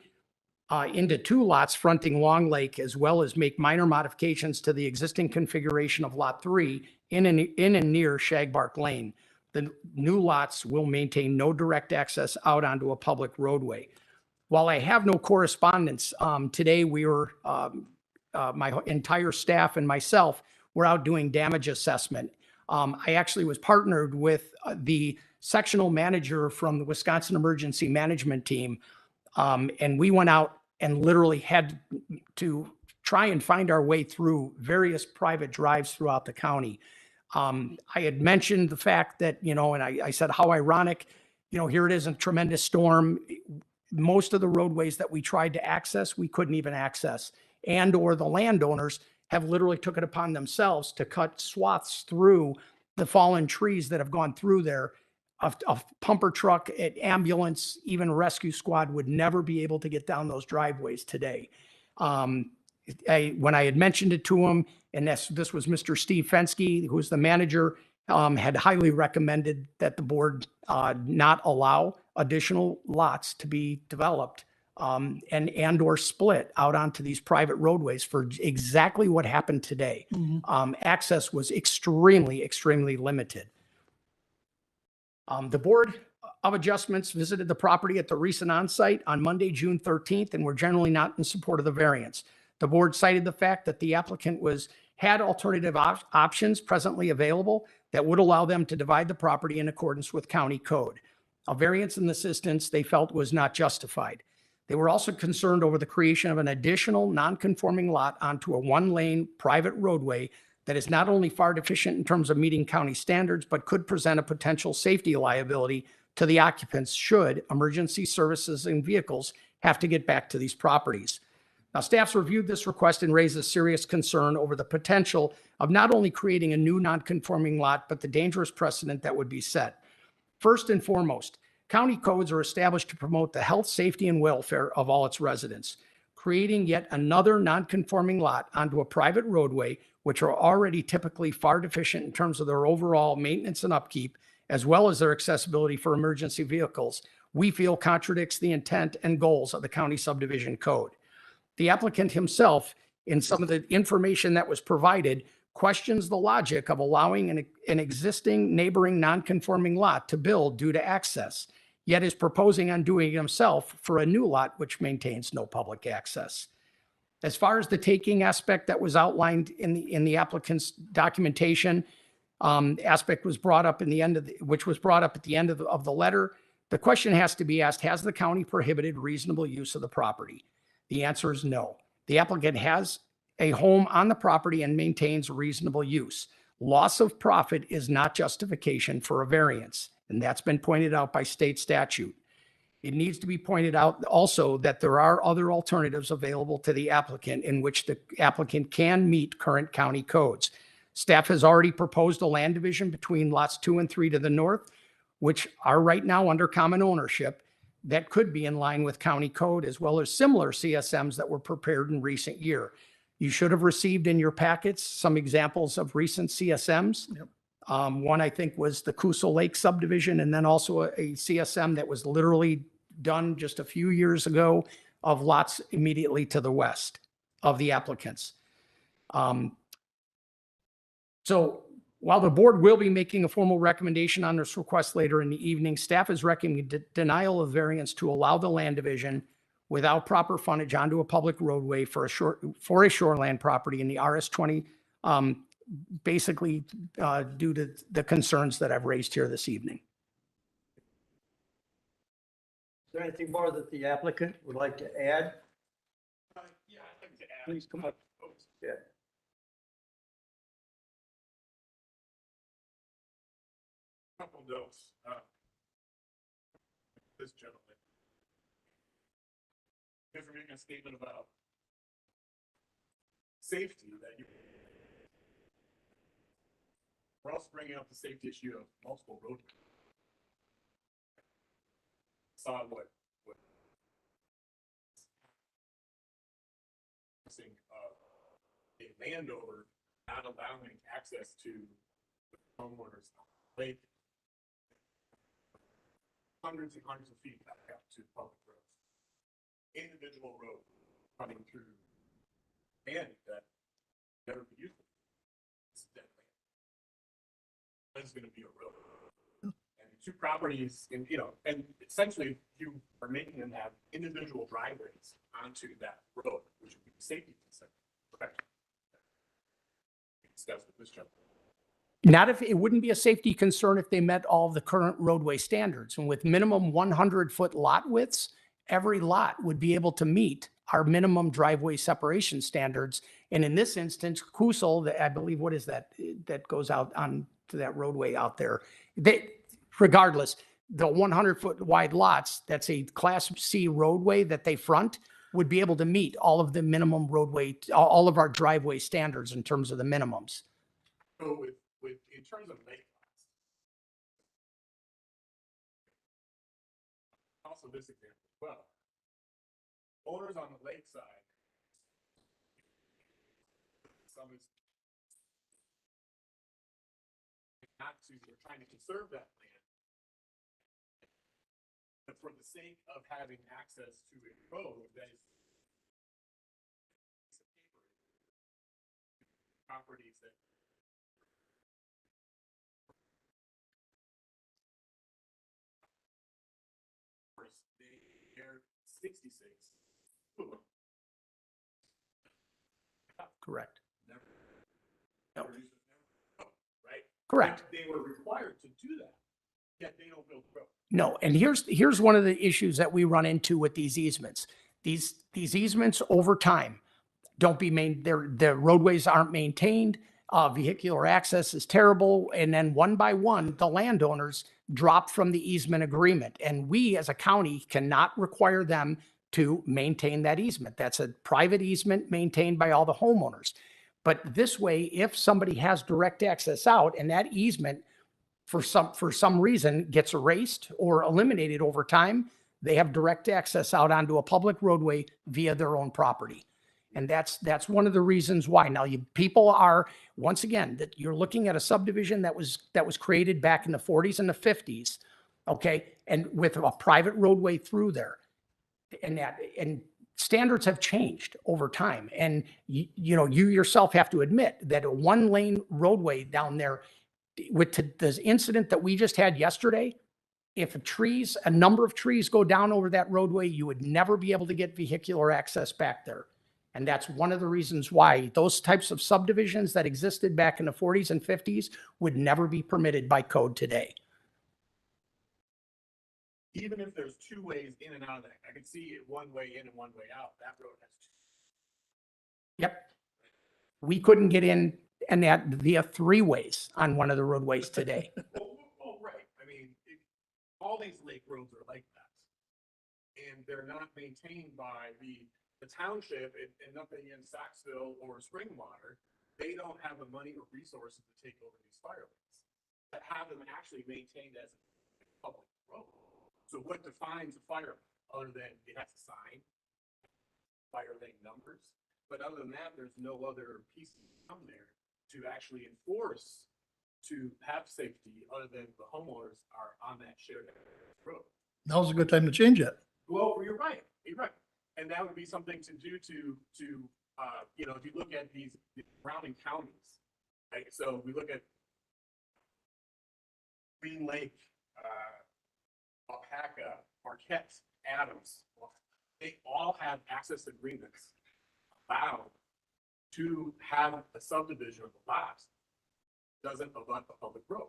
into 2 lots fronting Long Lake, as well as make minor modifications to the existing configuration of Lot 3 in and near Shagbark Lane. The new lots will maintain no direct access out onto a public roadway. While I have no correspondence, today we were, my entire staff and myself were out doing damage assessment. I actually was partnered with the sectional manager from the Wisconsin Emergency Management Team, and we went out and literally had to try and find our way through various private drives throughout the county. I had mentioned the fact that, and I said, how ironic, here it is, a tremendous storm. Most of the roadways that we tried to access, we couldn't even access. And or the landowners have literally took it upon themselves to cut swaths through the fallen trees that have gone through there. A pumper truck, an ambulance, even a rescue squad would never be able to get down those driveways today. When I had mentioned it to him, and this was Mr. Steve Fensky, who's the manager, had highly recommended that the board not allow additional lots to be developed and or split out onto these private roadways for exactly what happened today. Access was extremely, extremely limited. The board of Adjustments visited the property at the recent onsite on Monday, June 13th, and were generally not in support of the variance. The board cited the fact that the applicant had alternative options presently available that would allow them to divide the property in accordance with county code. A variance in this instance they felt was not justified. They were also concerned over the creation of an additional non-conforming lot onto a one-lane private roadway that is not only far deficient in terms of meeting county standards, but could present a potential safety liability to the occupants should emergency services and vehicles have to get back to these properties. Now, staff's reviewed this request and raised a serious concern over the potential of not only creating a new non-conforming lot, but the dangerous precedent that would be set. First and foremost, county codes are established to promote the health, safety, and welfare of all its residents. Creating yet another non-conforming lot onto a private roadway, which are already typically far deficient in terms of their overall maintenance and upkeep, as well as their accessibility for emergency vehicles, we feel contradicts the intent and goals of the county subdivision code. The applicant himself, in some of the information that was provided, questions the logic of allowing an existing neighboring non-conforming lot to build due to access, yet is proposing on doing it himself for a new lot which maintains no public access. As far as the taking aspect that was outlined in the applicant's documentation, aspect was brought up in the end of which was brought up at the end of the letter. The question has to be asked: has the county prohibited reasonable use of the property? The answer is no. The applicant has a home on the property and maintains reasonable use. Loss of profit is not justification for a variance, and that's been pointed out by state statute. It needs to be pointed out also that there are other alternatives available to the applicant in which the applicant can meet current county codes. Staff has already proposed a land division between lots 2 and 3 to the north, which are right now under common ownership, that could be in line with county code, as well as similar CSMs that were prepared in recent year. You should have received in your packets some examples of recent CSMs. Yep. One, I think, was the Coosa Lake subdivision, and then also a CSM that was literally done just a few years ago of lots immediately to the west of the applicants. So while the board will be making a formal recommendation on this request later in the evening, staff is recommending denial of variance to allow the land division without proper frontage onto a public roadway for a shoreland property in the RS20, basically due to the concerns that I've raised here this evening. Is there anything more that the applicant would like to add? Yeah, I'd like to add. Please come up. Yeah. Couple notes. This gentleman. If we're making a statement about safety, that you. We're also bringing up the safety issue of multiple road. Saw what a landowner not allowing access to the homeowners lake hundreds and hundreds of feet back up to public roads. Individual road running through land that never be used. It's dead land. There's going to be a road. And two properties in, and essentially you are making them have individual driveways onto that road, which would be safety concern. Correct. Discuss with this gentleman. Not if it wouldn't be a safety concern if they met all of the current roadway standards. And with minimum 100-foot lot widths, every lot would be able to meet our minimum driveway separation standards. And in this instance, Kusel, I believe, what is that? That goes out on to that roadway out there. Regardless, the 100-foot wide lots, that's a Class C roadway that they front, would be able to meet all of the minimum roadway, all of our driveway standards in terms of the minimums. So in terms of lake lots, also this example as well. Owners on the lake side, some is not to, they're trying to conserve that land. But for the sake of having access to a road that is properties that 66. Correct. Never. No. Right? Correct. They were required to do that, yet they don't build the road. No, and here's one of the issues that we run into with these easements. These easements over time don't be the roadways aren't maintained. Vehicular access is terrible. And then one by one, the landowners drop from the easement agreement. And we as a county cannot require them to maintain that easement. That's a private easement maintained by all the homeowners. But this way, if somebody has direct access out and that easement for some reason gets erased or eliminated over time, they have direct access out onto a public roadway via their own property. And that's one of the reasons why. Now people are, once again, that you're looking at a subdivision that was created back in the 40s and the 50s, okay? And with a private roadway through there. And standards have changed over time. And you yourself have to admit that a 1-lane roadway down there with the incident that we just had yesterday, if a number of trees go down over that roadway, you would never be able to get vehicular access back there. And that's one of the reasons why those types of subdivisions that existed back in the 40s and 50s would never be permitted by code today. Even if there's 2 ways in and out of that, I can see it 1 way in and 1 way out. That road has 2. Yep. We couldn't get in and that via 3 ways on one of the roadways today. Oh, right. I mean, all these lake roads are like that. And they're not maintained by the township, and nothing in Saxville or Springwater. They don't have the money or resources to take over these fire lanes, that have them actually maintained as a public road. So what defines a fire lane, other than it has a sign, fire lane numbers, but other than that, there's no other pieces down there to actually enforce to have safety other than the homeowners are on that shared road. Now's a good time to change that. Well, you're right. You're right. And that would be something to do to if you look at these surrounding counties, right? So we look at Green Lake, Alpaca, Marquette, Adams, they all have access agreements allowed to have a subdivision of the lot doesn't abut a public road.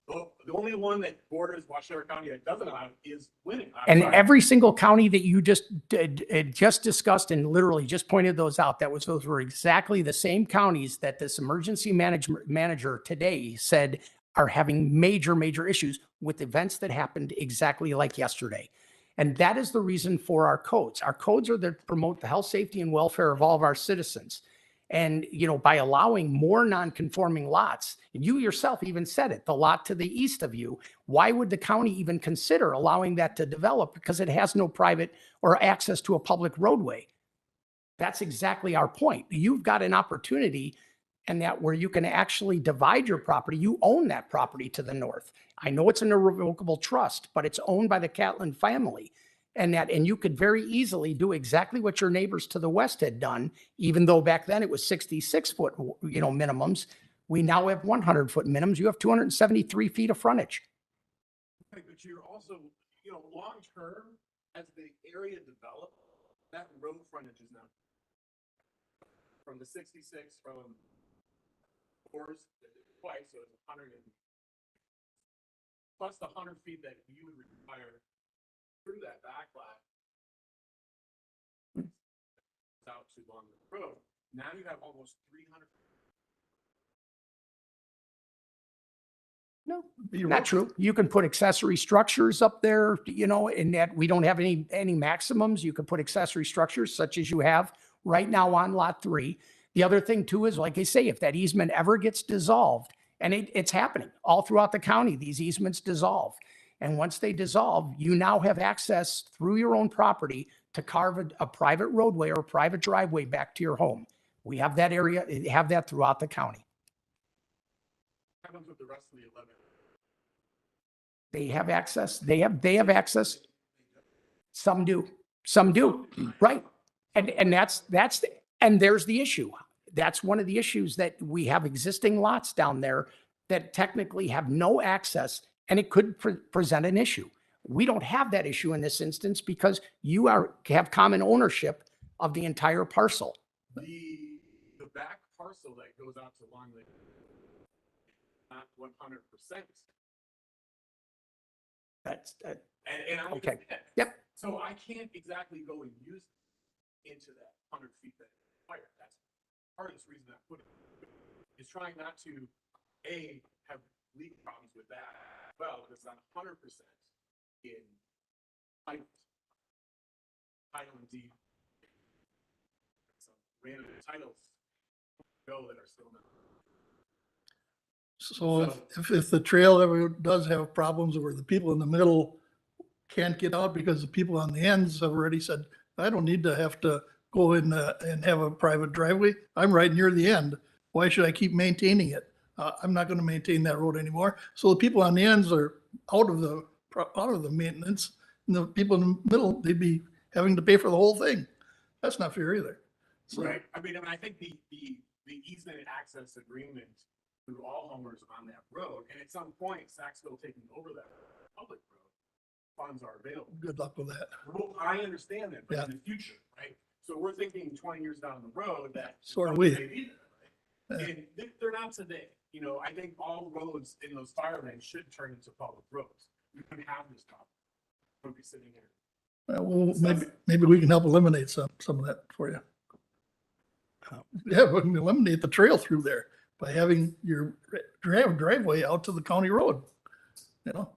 Well, the only one that borders Washington County that doesn't allow it is Winning. And every single county that you just discussed and literally just pointed those out, those were exactly the same counties that this emergency manager today said are having major, major issues with events that happened exactly like yesterday. And that is the reason for our codes. Our codes are there to promote the health, safety, and welfare of all of our citizens. And, by allowing more non-conforming lots, and you yourself even said it, the lot to the east of you, why would the county even consider allowing that to develop? Because it has no private or access to a public roadway. That's exactly our point. You've got an opportunity and that where you can actually divide your property. You own that property to the north. I know it's an irrevocable trust, but it's owned by the Catlin family. And you could very easily do exactly what your neighbors to the west had done, even though back then it was 66-foot, minimums. We now have 100-foot minimums. You have 273 feet of frontage. Right, but you're also, long term, as the area develops, that road frontage is now from the 66 from course twice, so it's 100 plus the 100 feet that you would require through that backlot out to along the road. Now you have almost 300. No, not true. You can put accessory structures up there, in that we don't have any maximums. You can put accessory structures such as you have right now on lot 3. The other thing too is, like I say, if that easement ever gets dissolved, and it's happening all throughout the county, these easements dissolve. And once they dissolve, you now have access through your own property to carve a private roadway or a private driveway back to your home. We have that area, have that throughout the county. What happens with the rest of the 11? They have access. They have access. Some do. Right. And there's the issue. That's one of the issues, that we have existing lots down there that technically have no access, and it could present an issue. We don't have that issue in this instance because you have common ownership of the entire parcel. The back parcel that goes out to Long Lake, not 100%. That's, And I Okay. understand. Yep. So I can't exactly go and use it into that 100 feet that fire. That's part of this reason I put it. Is trying not to have legal problems with that. Well, because I'm 100% in title and deed. Some random titles that are still not. So if the trail ever does have problems where the people in the middle can't get out because the people on the ends have already said, I don't need to have to go in and have a private driveway. I'm right near the end. Why should I keep maintaining it? I'm not going to maintain that road anymore. So the people on the ends are out of the maintenance. And the people in the middle, they'd be having to pay for the whole thing. That's not fair either. So, Right. I mean, I think the easement and access agreement through all homeowners on that road, and at some point, Saxville taking over that public road, funds are available. good luck with that. Well, I understand that, but Yeah. in the future, right? So we're thinking 20 years down the road that. So are we. may be there, right? And they're not today. You know, I think all roads in those fire lanes should turn into public roads. We can have this problem. We'll be sitting here. Well, maybe we can help eliminate some of that for you. Yeah, we can eliminate the trail through there by having your driveway out to the county road. You know,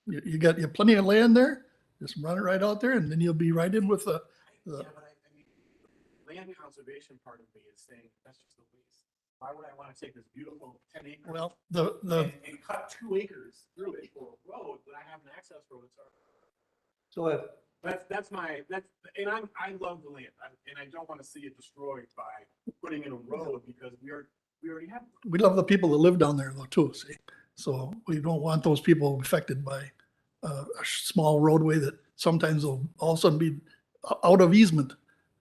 you got plenty of land there, just run it right out there and then you'll be right in with the, Yeah, but I mean, land conservation part of me is saying that's just a waste. Why would I want to take this beautiful 10 acres? well, And cut 2 acres through it for a road when I have an access road? So if, And I love the land and I don't want to see it destroyed by putting in a road because we already have. we love the people that live down there though too, see? So we don't want those people affected by a small roadway that sometimes will all of a sudden be out of easement.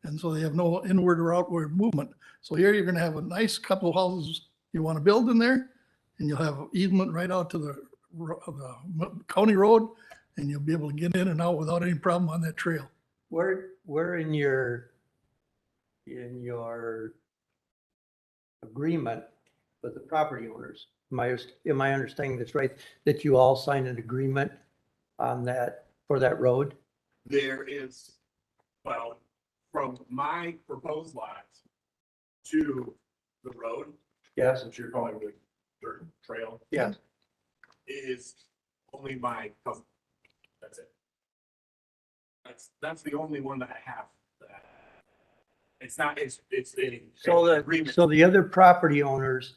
And so they have no inward or outward movement. So here you're gonna have a nice couple of houses you want to build in there, and you'll have easement right out to the county road, and you'll be able to get in and out without any problem on that trail. where in your agreement with the property owners, am I understanding this right, that you all signed an agreement on that, for that road? There is, well, from my proposed lot to the road, Yes. which you're calling the dirt trail, Yes. is only my cousin. That's it. That's the only one that I have. It's not, it's a. So agreement. so the other property owners,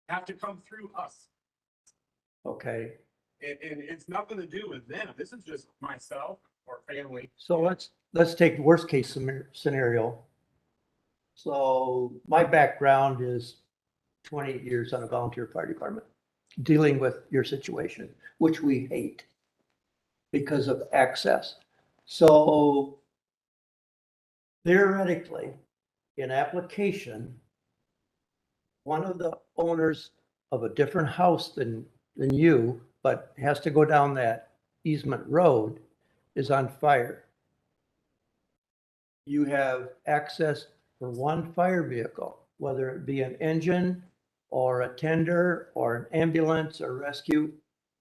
Have to come through us. okay, And it's nothing to do with them. This is just myself or family. so let's take the worst case scenario. So my background is 28 years on a volunteer fire department, dealing with your situation, which we hate because of access. So theoretically, in application, one of the owners of a different house than you, but has to go down that easement road, is on fire. You have access for one fire vehicle, whether it be an engine or a tender or an ambulance or rescue,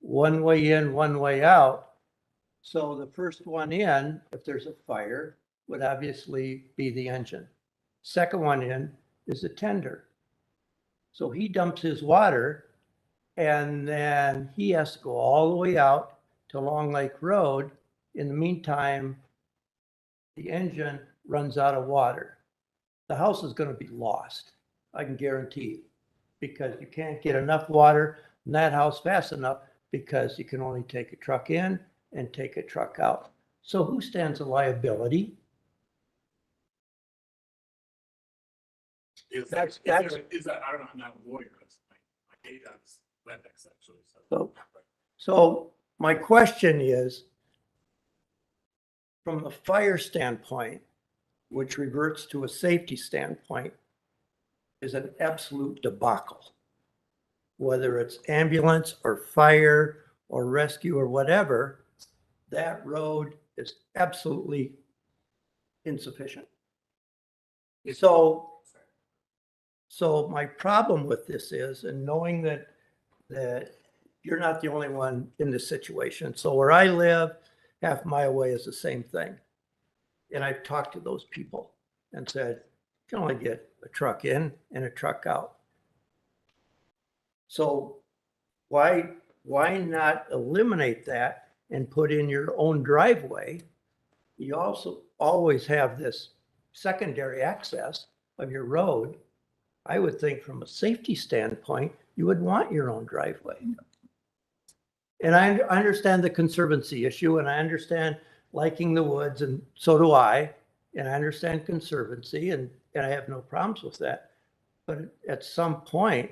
one way in, one way out. So the first one in, if there's a fire, would obviously be the engine. Second one in is the tender. So he dumps his water and then he has to go all the way out to Long Lake Road. In the meantime, the engine runs out of water. The house is going to be lost, I can guarantee you, because you can't get enough water in that house fast enough because you can only take a truck in and take a truck out. So who stands the liability? Is That's- that, I don't know, I'm not a lawyer. That's my data is WebEx actually. So my question is, from the fire standpoint, which reverts to a safety standpoint, is an absolute debacle. Whether it's ambulance or fire or rescue or whatever, that road is absolutely insufficient. So my problem with this is, and knowing that you're not the only one in this situation. So where I live, half a mile away is the same thing. And I've talked to those people and said, you can only get a truck in and a truck out. So why not eliminate that and put in your own driveway? You also always have this secondary access of your road. I would think from a safety standpoint, you would want your own driveway. And I understand the conservancy issue, and I understand liking the woods, and so do I. And I understand conservancy, and I have no problems with that. But at some point,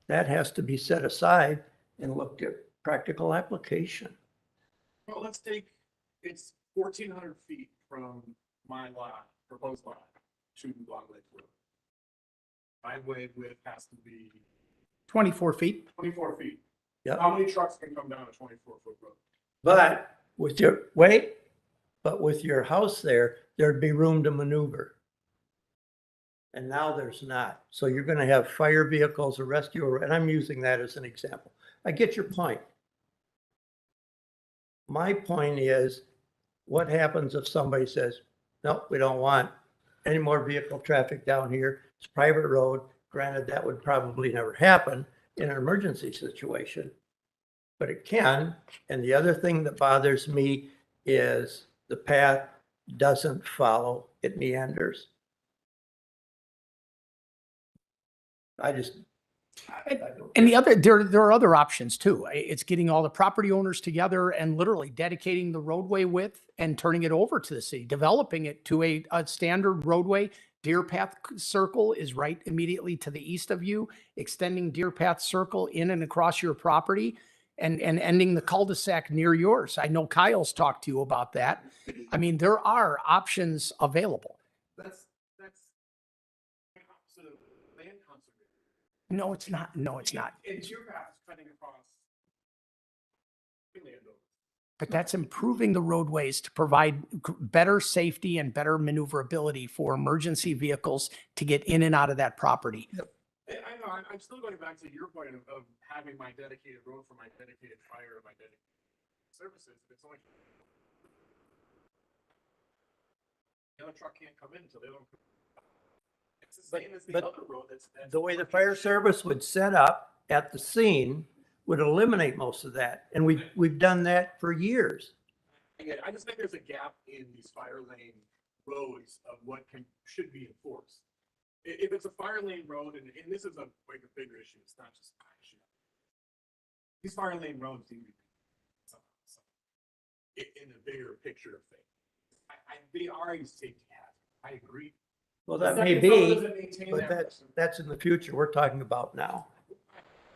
that has to be set aside and looked at practical application. Well, let's take, it's 1,400 feet from my lot, proposed lot, to Long Lake Road. Driveway width has to be 24 feet. 24 feet. Yep. How many trucks can come down a 24-foot road? But with your house there, there'd be room to maneuver. And now there's not. So you're gonna have fire vehicles, a rescue, and I'm using that as an example. I get your point. My point is, what happens if somebody says, nope, we don't want any more vehicle traffic down here. It's a private road. Granted, that would probably never happen in an emergency situation, but it can. And the other thing that bothers me is the path doesn't follow, it meanders. And the other, there are other options too. It's getting all the property owners together and literally dedicating the roadway width and turning it over to the city, developing it to a standard roadway. Deer Path Circle is right immediately to the east of you, extending Deer Path Circle in and across your property and ending the cul-de-sac near yours. I know Kyle's talked to you about that. I mean, there are options available. That's opposite of land conservation. No, it's not. No, it's not. It's your path cutting across landowners. But that's improving the roadways to provide better safety and better maneuverability for emergency vehicles to get in and out of that property. I know, I'm still going back to your point of having my dedicated road for my dedicated fire, my dedicated services. It's only the other truck can't come in until they don't. It's the same as the But other road. That's the way the fire service would set up at the scene would eliminate most of that. And we've done that for years. Again, I just think there's a gap in these fire lane roads of what should be enforced. If it's a fire lane road, and this is a bigger issue, it's not just my issue. These fire lane roads need to be in the bigger picture of things. They are a safety hazard. I agree. Well, that may If someone be, doesn't maintain but that- that's in the future. We're talking about now.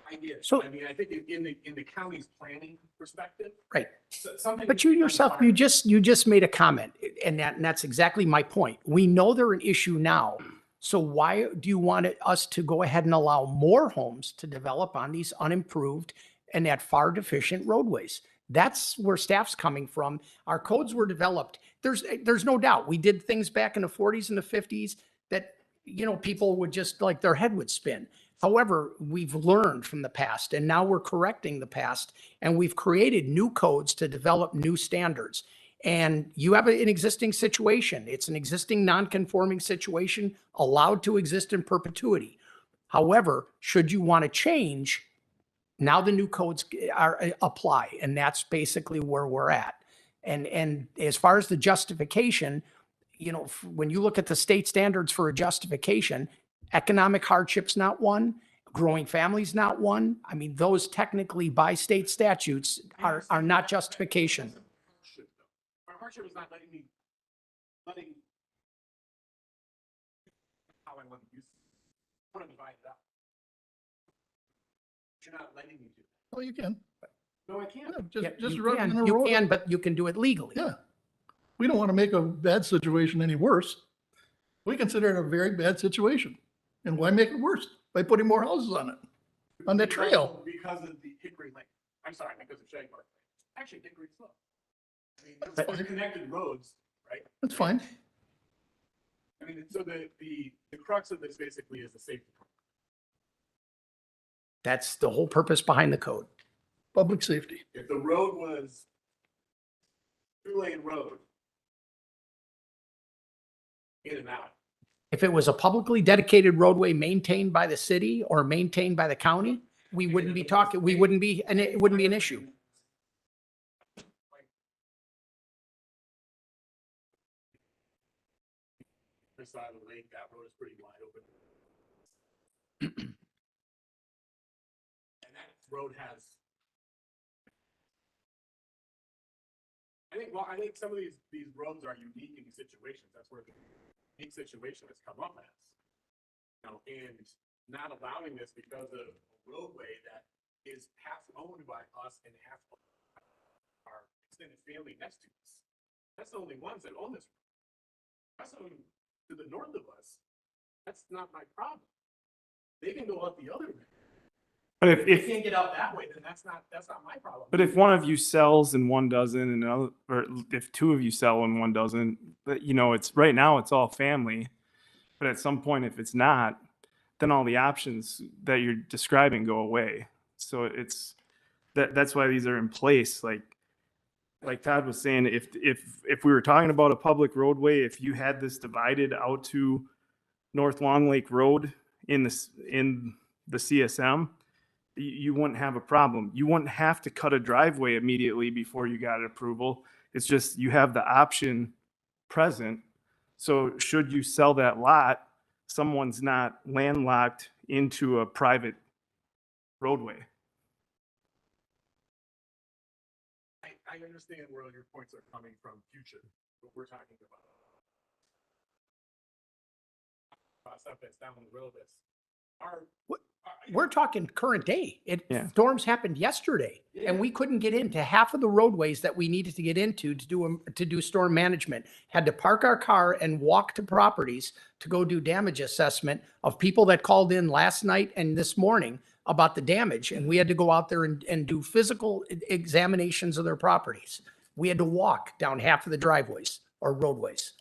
I get it. So- I mean, I think in the county's planning perspective. Right. Something. But you yourself, you just made a comment, and that's exactly my point. We know they're an issue now. So why do you want us to go ahead and allow more homes to develop on these unimproved and at far deficient roadways? That's where staff's coming from. Our codes were developed. There's no doubt. We did things back in the 40s and the 50s that, people would just like their head would spin. However, we've learned from the past, and now we're correcting the past, and we've created new codes to develop new standards. And you have an existing situation. It's an existing non-conforming situation allowed to exist in perpetuity. However, should you want to change, now the new codes apply, and that's basically where we're at. And as far as the justification, when you look at the state standards for a justification, economic hardship's not one, growing families not one. I mean, those technically by state statutes are not justification. My hardship is not letting how I want to use it. I want to divide it up. But you're not letting me do that. Oh, you can. No, I can't. Yeah, Yeah, just you running a can, road. but you can do it legally. Yeah. We don't want to make a bad situation any worse. We consider it a very bad situation. And why make it worse? By putting more houses on it, on that trail. Because of the Hickory Lane. I'm sorry, because of Shagbark Lane. Actually, Hickory's low. I mean, they're connected roads, right? That's fine. I mean, so the crux of this basically is the safety. That's the whole purpose behind the code. Public safety. If the road was 2-lane road, in and out, If it was a publicly dedicated roadway maintained by the city or maintained by the county, we wouldn't be talking, we wouldn't be, and it wouldn't be an issue. this side of the lake, that road is pretty wide open. And that road has. I think some of these roads are unique in these situations. That's where the unique situation has come up as. You know, and not allowing this because of a roadway that is half owned by us and half owned by our extended family next to us. That's the only ones that own this. That's owned to the north of us. That's not my problem. They can go out the other way. But If they can't get out that way, then that's not my problem. but if one of you sells and one doesn't, and another, or if two of you sell and one doesn't, but you know, it's right now it's all family. But at some point, if it's not, then all the options that you're describing go away. So it's that's why these are in place. Like Todd was saying, if we were talking about a public roadway, if you had this divided out to North Long Lake Road in the CSM, you wouldn't have a problem. You wouldn't have to cut a driveway immediately before you got approval. It's just you have the option present. So should you sell that lot, someone's not landlocked into a private roadway. I understand where your points are coming from, future, what we're talking about. Stuff that's down the road that's We're talking current day. Yeah. Storms happened yesterday and we couldn't get into half of the roadways that we needed to get into to do storm management. Had to park our car and walk to properties to go do damage assessment of people that called in last night and this morning about the damage. And we had to go out there and do physical examinations of their properties. We had to walk down half of the driveways or roadways.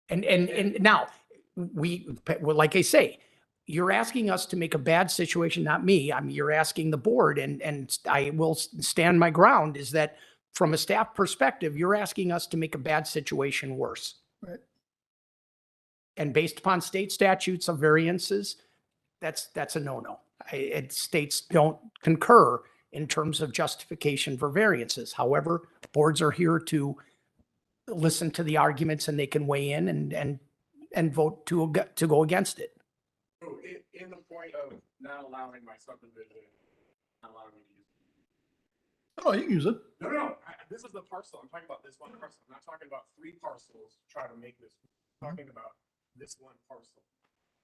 And now like I say, you're asking us to make a bad situation, not me. I mean, you're asking the board, and I will stand my ground, is that from a staff perspective, you're asking us to make a bad situation worse. Right. And based upon state statutes of variances, that's a no-no. States don't concur in terms of justification for variances. However, boards are here to listen to the arguments and they can weigh in and vote to go against it. So in the point of not allowing my subdivision, not allowing me to use. Oh, you can use it. No. This is the parcel. I'm talking about this one parcel. I'm not talking about 3 parcels to try to make this. I'm talking about this one parcel.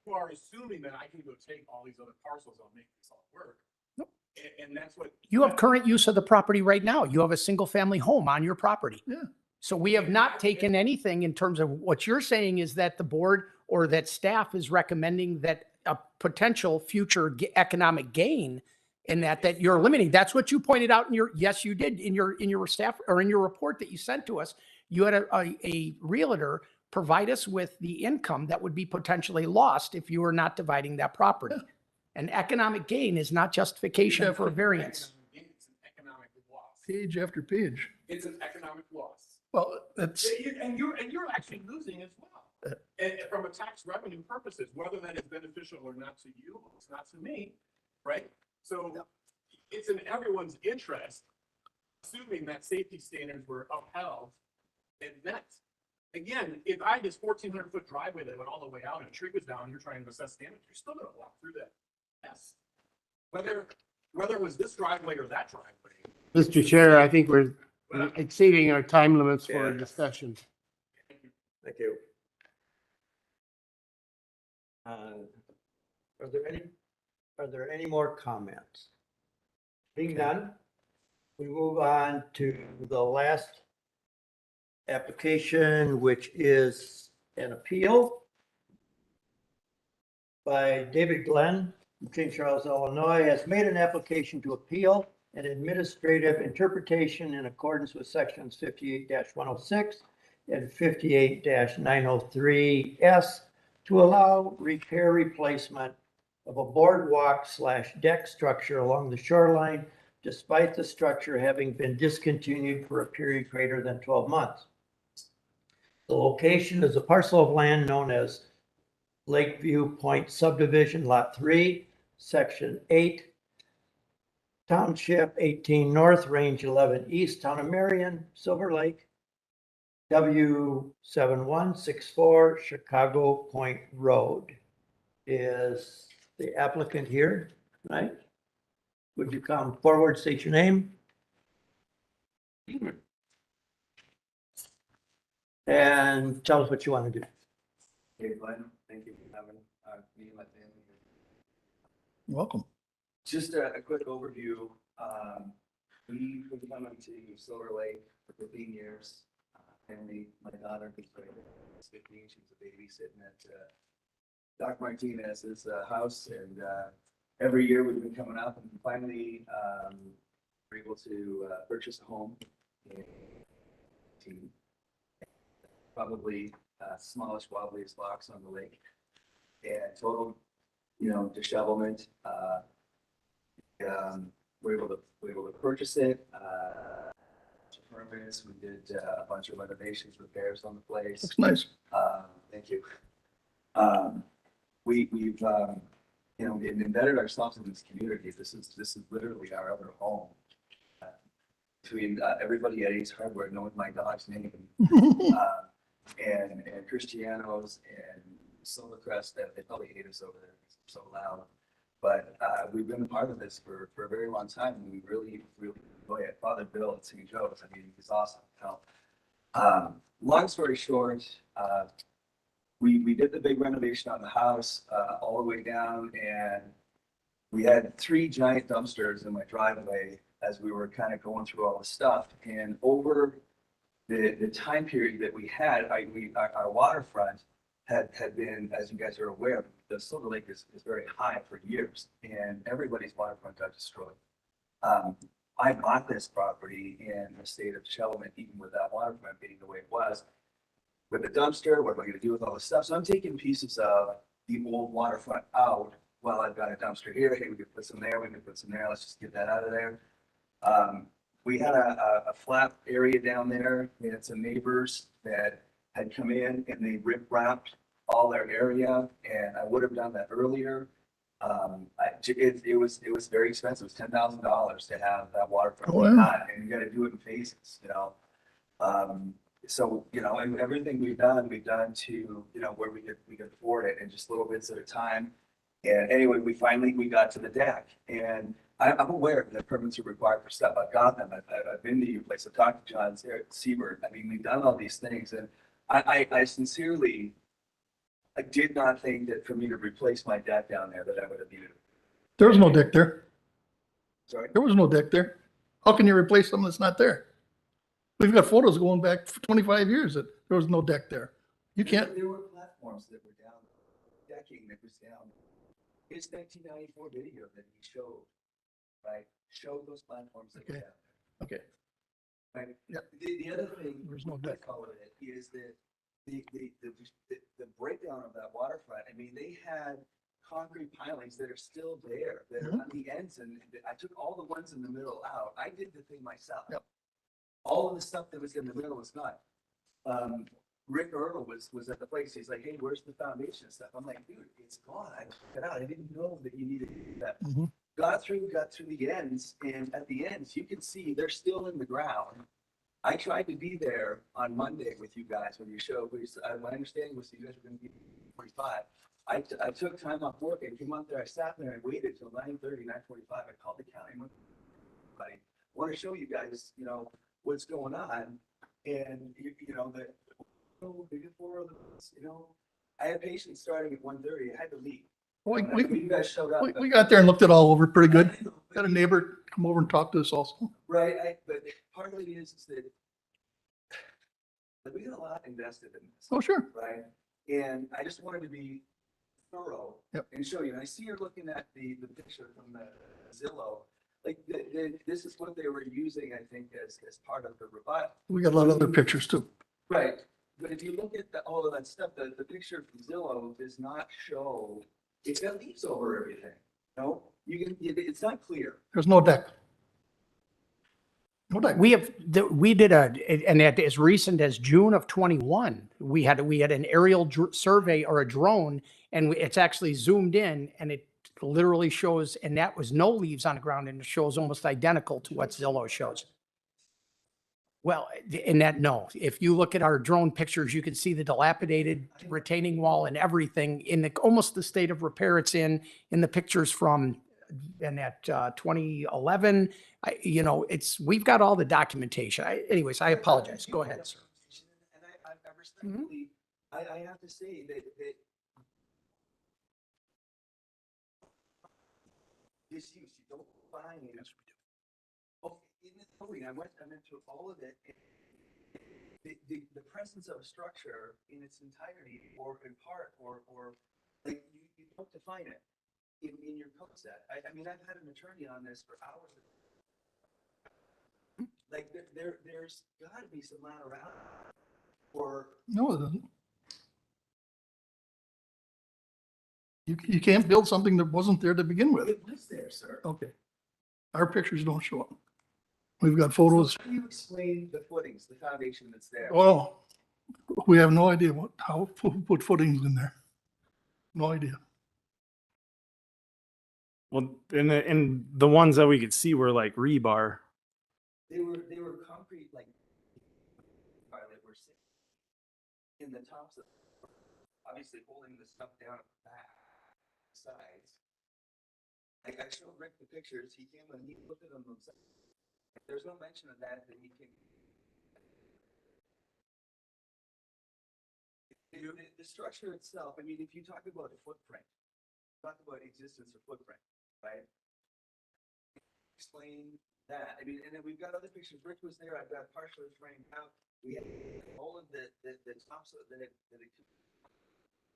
You are assuming that I can go take all these other parcels and make this all work. Nope. And that's what. You have current use of the property right now. You have a single family home on your property. Yeah. So we have not taken anything in terms of what you're saying is that the board or that staff is recommending that a potential future economic gain in that you're limiting. That's what you pointed out in yes, you did in your staff or in your report that you sent to us. You had a realtor provide us with the income that would be potentially lost if you were not dividing that property. Yeah. And economic gain is not justification for a variance. It's an economic loss. Page after page. It's an economic loss. Well, that's, And you're actually losing as well. And from a tax revenue purposes, whether that is beneficial or not to you, it's not to me, right? So it's in everyone's interest, assuming that safety standards were upheld and met. Again, if I had this 1,400-foot driveway that went all the way out and a tree was down, and you're trying to assess damage, you're still gonna walk through that. Yes. Whether it was this driveway or that driveway. Mr. Chair, I think we're exceeding our time limits for discussion. Thank you. Are there any more comments? Being done, we move on to the last application, which is an appeal by David Glenn from St. Charles, Illinois, has made an application to appeal and administrative interpretation in accordance with sections 58-106 and 58-903S to allow repair replacement of a boardwalk/deck structure along the shoreline despite the structure having been discontinued for a period greater than 12 months. The location is a parcel of land known as Lakeview Point Subdivision, Lot 3, Section 8, Township 18 North, Range 11 East, Town of Marion, Silver Lake, W7164 Chicago Point Road. Is the applicant here, right? Would you come forward, state your name? And tell us what you want to do. Hey, Glenn, thank you for having me and my family here. Welcome. Just a quick overview. We've been coming to Silver Lake for 15 years. Family, my daughter was 15. She was a baby sitting at Doc Martinez's house, and every year we've been coming up, and finally we're able to purchase a home. Probably smallest, wobbliest box on the lake, and total, dishevelment. We're able to purchase it. Permits. We did a bunch of renovations, repairs on the place. Looks nice. Thank you. We've embedded ourselves in this community. This is literally our other home. Between everybody at Ace Hardware knowing my dog's name. And Cristiano's and Silvercrest, that they probably hate us over there because it's so loud. But we've been a part of this for a very long time, and we really enjoy it. Father Bill at St. Joe's, I mean, he's awesome. Long story short, we did the big renovation on the house all the way down, and we had 3 giant dumpsters in my driveway as we were kind of going through all the stuff. And over the time period that we had, our waterfront had been, as you guys are aware, the Silver Lake is very high for years, and everybody's waterfront got destroyed. I bought this property in the state of Chelmsford, even with that waterfront being the way it was. With the dumpster, what am I going to do with all this stuff? So I'm taking pieces of the old waterfront out while I've got a dumpster here. Hey, we could put some there, we could put some there. Let's just get that out of there. We had a flat area down there. We had some neighbors that had come in and they rip-wrapped all their area, and I would have done that earlier. It was very expensive. It was $10,000 to have that waterfront done, and you got to do it in phases, So, and everything we've done to, where we could afford it, and just little bits at a time. And anyway, we got to the deck, and I'm aware that permits are required for stuff. I've got them. I've been to your place. I've talked to John Siebert. I mean, we've done all these things, and I sincerely, I did not think that for me to replace my deck down there that I would have needed. There was no deck there. Sorry? There was no deck there. How can you replace something that's not there? We've got photos going back for 25 years that there was no deck there. You can't. There were platforms that were down, decking that was down. His 1994 video that he showed, right? Showed those platforms that were down there. Okay. Right. Yep. The other thing, There's no I deck. call it, is that the breakdown of that waterfront. I mean, they had concrete pilings that are still there, that are on the ends, and I took all the ones in the middle out. I did the thing myself. Yep. All of the stuff that was in the middle was not. Rick Earl was at the place. He's like, "Hey, where's the foundation stuff?" I'm like, "Dude, it's gone. I took it out. I didn't know that you needed to do that." Got through the ends, and at the ends, you can see they're still in the ground. I tried to be there on Monday with you guys when you showed. My understanding was you guys were going to be 45. I took time off work and came out there. I sat there and waited till 9:30, 9:45. I called the county. I want to show you guys, what's going on, and that. I had patients starting at 1:30. I had to leave. You guys showed up. We got there and looked it all over pretty good. Got a neighbor come over and talk to us also. Right, but part of it is that we got a lot invested in this. Oh, sure. Right, and I just wanted to be thorough and show you. And I see you're looking at the picture from the Zillow. like, this is what they were using, I think, as part of the revival. We got a lot of other pictures too. Right, but if you look at all of that stuff, the picture from Zillow does not show, it's got leaves over everything. No, it's not clear. There's no deck. No deck. We did and as recent as June of 21, we had an aerial survey or a drone, and it's actually zoomed in, and it literally shows, and that was no leaves on the ground, and it shows almost identical to what Zillow shows. Well, in that, no, if you look at our drone pictures, you can see the dilapidated retaining wall and everything in almost the state of repair it's in the pictures from, and that 2011, we've got all the documentation. Anyways, I apologize. Go ahead, sir. And I respectfully, I have to say that this use, you don't find. Oh, in the building, I went through all of it. The presence of a structure in its entirety or in part, or like you don't define it in your code set. I mean, I've had an attorney on this for hours. Like there's gotta be some laterality or. No, it doesn't. You can't build something that wasn't there to begin with. It was there, sir. Okay. Our pictures don't show it. We've got photos. So how do you explain the footings, the foundation that's there? Well, we have no idea how to put footings in there. No idea. Well, and the ones that we could see were like rebar. They were concrete, like, that were sitting in the tops of, obviously holding the stuff down at the back, sides. Like, I showed Rick the pictures, he came and he looked at them himself. There's no mention of that he can. The structure itself, I mean, if you talk about a footprint, talk about existence or footprint, right? Explain that. I mean, and then we've got other pictures. Rick was there. I've got partially framed out. We have all of the tops that it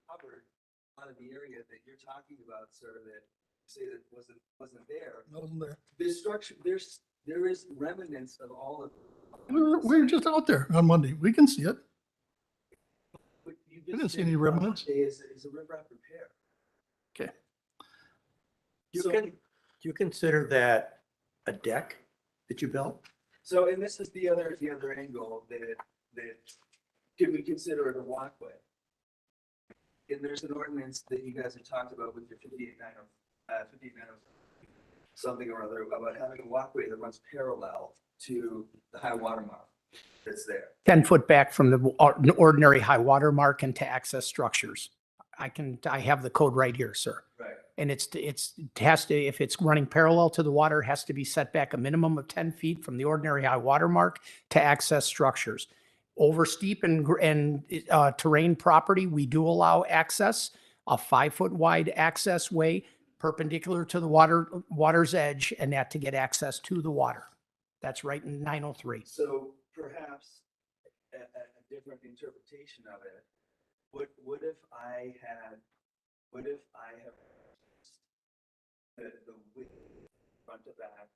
covered a lot of the area that you're talking about, sir, that you say that wasn't there. Wasn't there. This structure, there is remnants of all of. We're just out there on Monday. We can see it. But you I didn't just see said any remnants. Monday is a riprap repair. Okay. Do you consider that a deck that you built? So, and this is the other angle that could we consider it a walkway? And there's an ordinance that you guys have talked about with your 5890, something or other about having a walkway that runs parallel to the high water mark that's there. 10 foot back from the ordinary high water mark and to access structures. I have the code right here, sir. Right. And it has to, if it's running parallel to the water, it has to be set back a minimum of 10 feet from the ordinary high water mark to access structures. Over steep and terrain property, we do allow access, a 5 foot wide access way perpendicular to the water's edge, and that to get access to the water. That's right in 903. So perhaps a different interpretation of it. What if I have the width front to back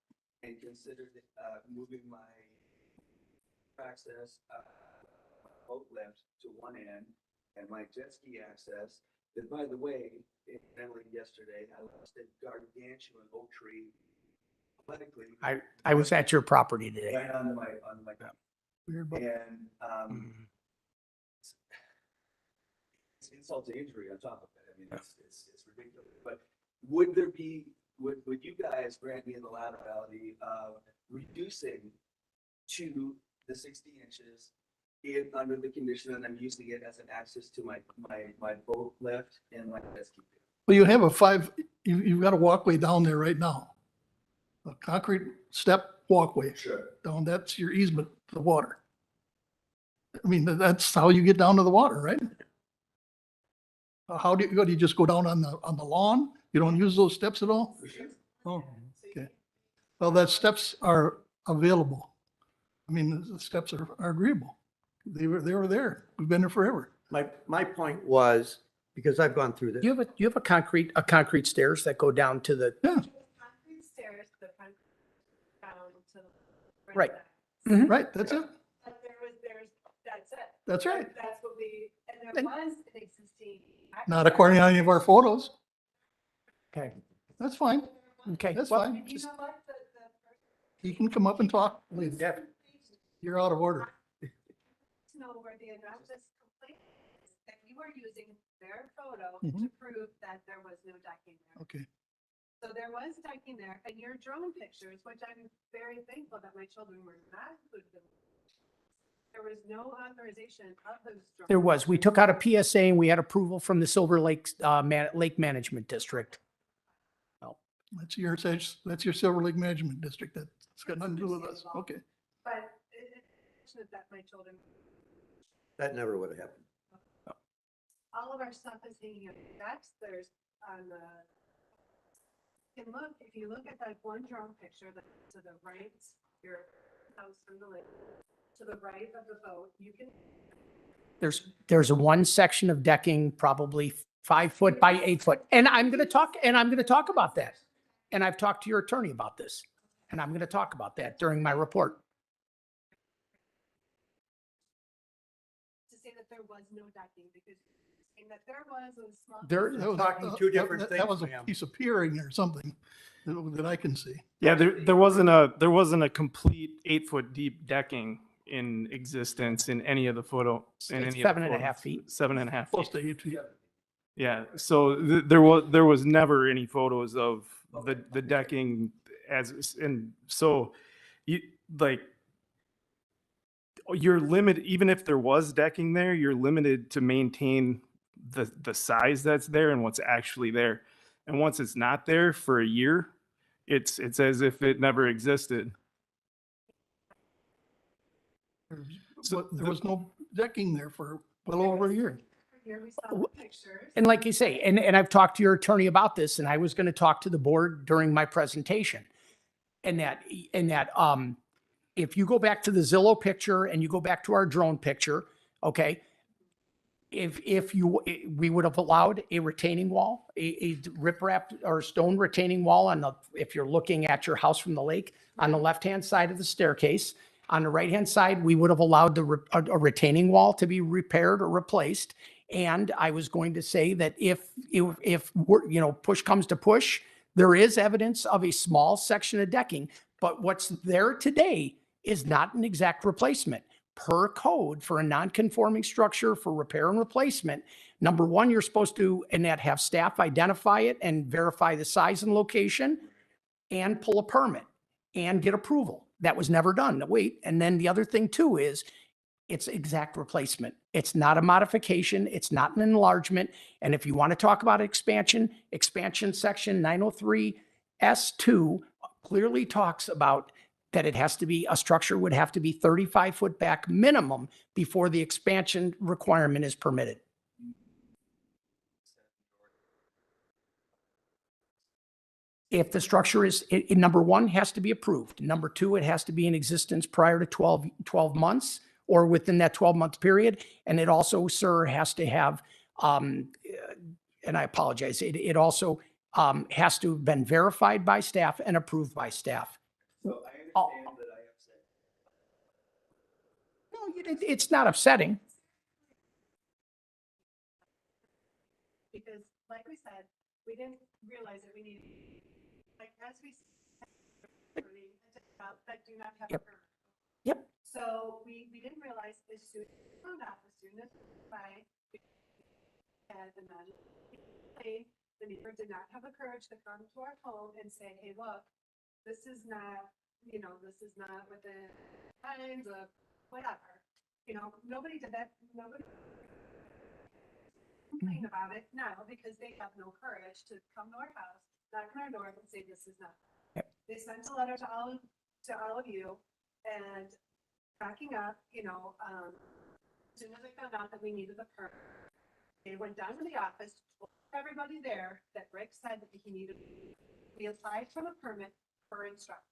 and considered moving my access boat lift to one end and my jet ski access, that by the way, incidentally yesterday, I lost a gargantuan oak tree. Politically, I was at your property today. right on my Weird, but and it's insult to injury on top of it. I mean, it's ridiculous. But would you guys grant me the laterality of reducing to the 60 inches if under the condition that I'm using it as an access to my boat lift and my jet ski? well, you have you've got a walkway down there right now. A concrete step walkway Sure. down. That's your easement to the water. I mean, that's how you get down to the water, right? How do you just go down on the lawn? You don't use those steps at all? For sure. Oh, okay. Well, that steps are available. I mean, the steps are agreeable. They were there. We've been there forever. My point was, because I've gone through this. You have a concrete stairs that go down to the, Yeah. Concrete stairs, the Right. Mhm. Right, that's it. But that's it. That's right. That's what and there was an existing. Not according to any of our photos. Okay. That's fine. Okay. That's well, fine. Just, he can come up and talk. Please. You're out of order. To know where the anonymous complaint is, that you were using their photo to Mhm. prove that there was no decking there. Okay. So there was decking there, and your drone pictures, which I'm very thankful that my children were not included in. There was no authorization of those. Drone There was. We pictures. took out a PSA and we had approval from the Silver Lake, Lake Management District. That's your Silver Lake Management District. That's got nothing to do with us. Okay. But it's that my children, That never would have happened. all of our stuff is hanging up. That's, there's on the. And look, if you look at that one drone picture that to the right, your house from the lake, to the right of the boat, you can. There's a one section of decking, probably 5 foot by 8 foot. And I'm going to talk about that. And I've talked to your attorney about this. And I'm going to talk about that during my report. To say that there was no decking, because saying that there was a small. That was talking two different that things, was a ma'am. piece of peering or something that I can see. Yeah, there wasn't a complete 8-foot deep decking in existence in any of the photo. In It's any of the 7.5 photos. feet. 7.5 Close feet. to 8 feet. Yeah, so there was never any photos of the decking and so you like you're limited, even if there was decking there, you're limited to maintain the size that's there and what's actually there. And once it's not there for a year, it's as if it never existed. So there was no decking there for well over a year. Here we saw the pictures. And like you say, and I've talked to your attorney about this, and I was going to talk to the board during my presentation. And that, if you go back to the Zillow picture and you go back to our drone picture, okay, we would have allowed a retaining wall, a riprap or stone retaining wall if you're looking at your house from the lake, on the left-hand side of the staircase. On the right-hand side, we would have allowed a retaining wall to be repaired or replaced. And I was going to say that if push comes to push, there is evidence of a small section of decking, but what's there today is not an exact replacement. Per code, for a non-conforming structure for repair and replacement, number one, you're supposed to, and that have staff identify it and verify the size and location and pull a permit and get approval. That was never done. Wait, and then the other thing too is it's exact replacement. It's not a modification. It's not an enlargement. And if you want to talk about expansion section 903 S2 clearly talks about that a structure would have to be 35 foot back minimum before the expansion requirement is permitted. If the structure is, number one, has to be approved. Number two, it has to be in existence prior to 12 months or within that 12-month period. And it also, sir, has to have, and I apologize, it also has to have been verified by staff and approved by staff. So I understand that I have said. No, it's not upsetting. Because like we said, we didn't realize that we needed, like, as we said, that do not have a Yep. permit. Yep. So we didn't realize as soon as we found out, as soon as I had the man, the neighbor did not have the courage to come to our home and say, hey, look, this is not, this is not within times of whatever. Nobody did that. Nobody complain about it now because they have no courage to come to our house, knock on our door and say, this is not. Yep. They sent a letter to all of you and backing up, as soon as I found out that we needed the permit, they went down to the office, told everybody there that Rick said that he needed, we applied for the permit for instructor.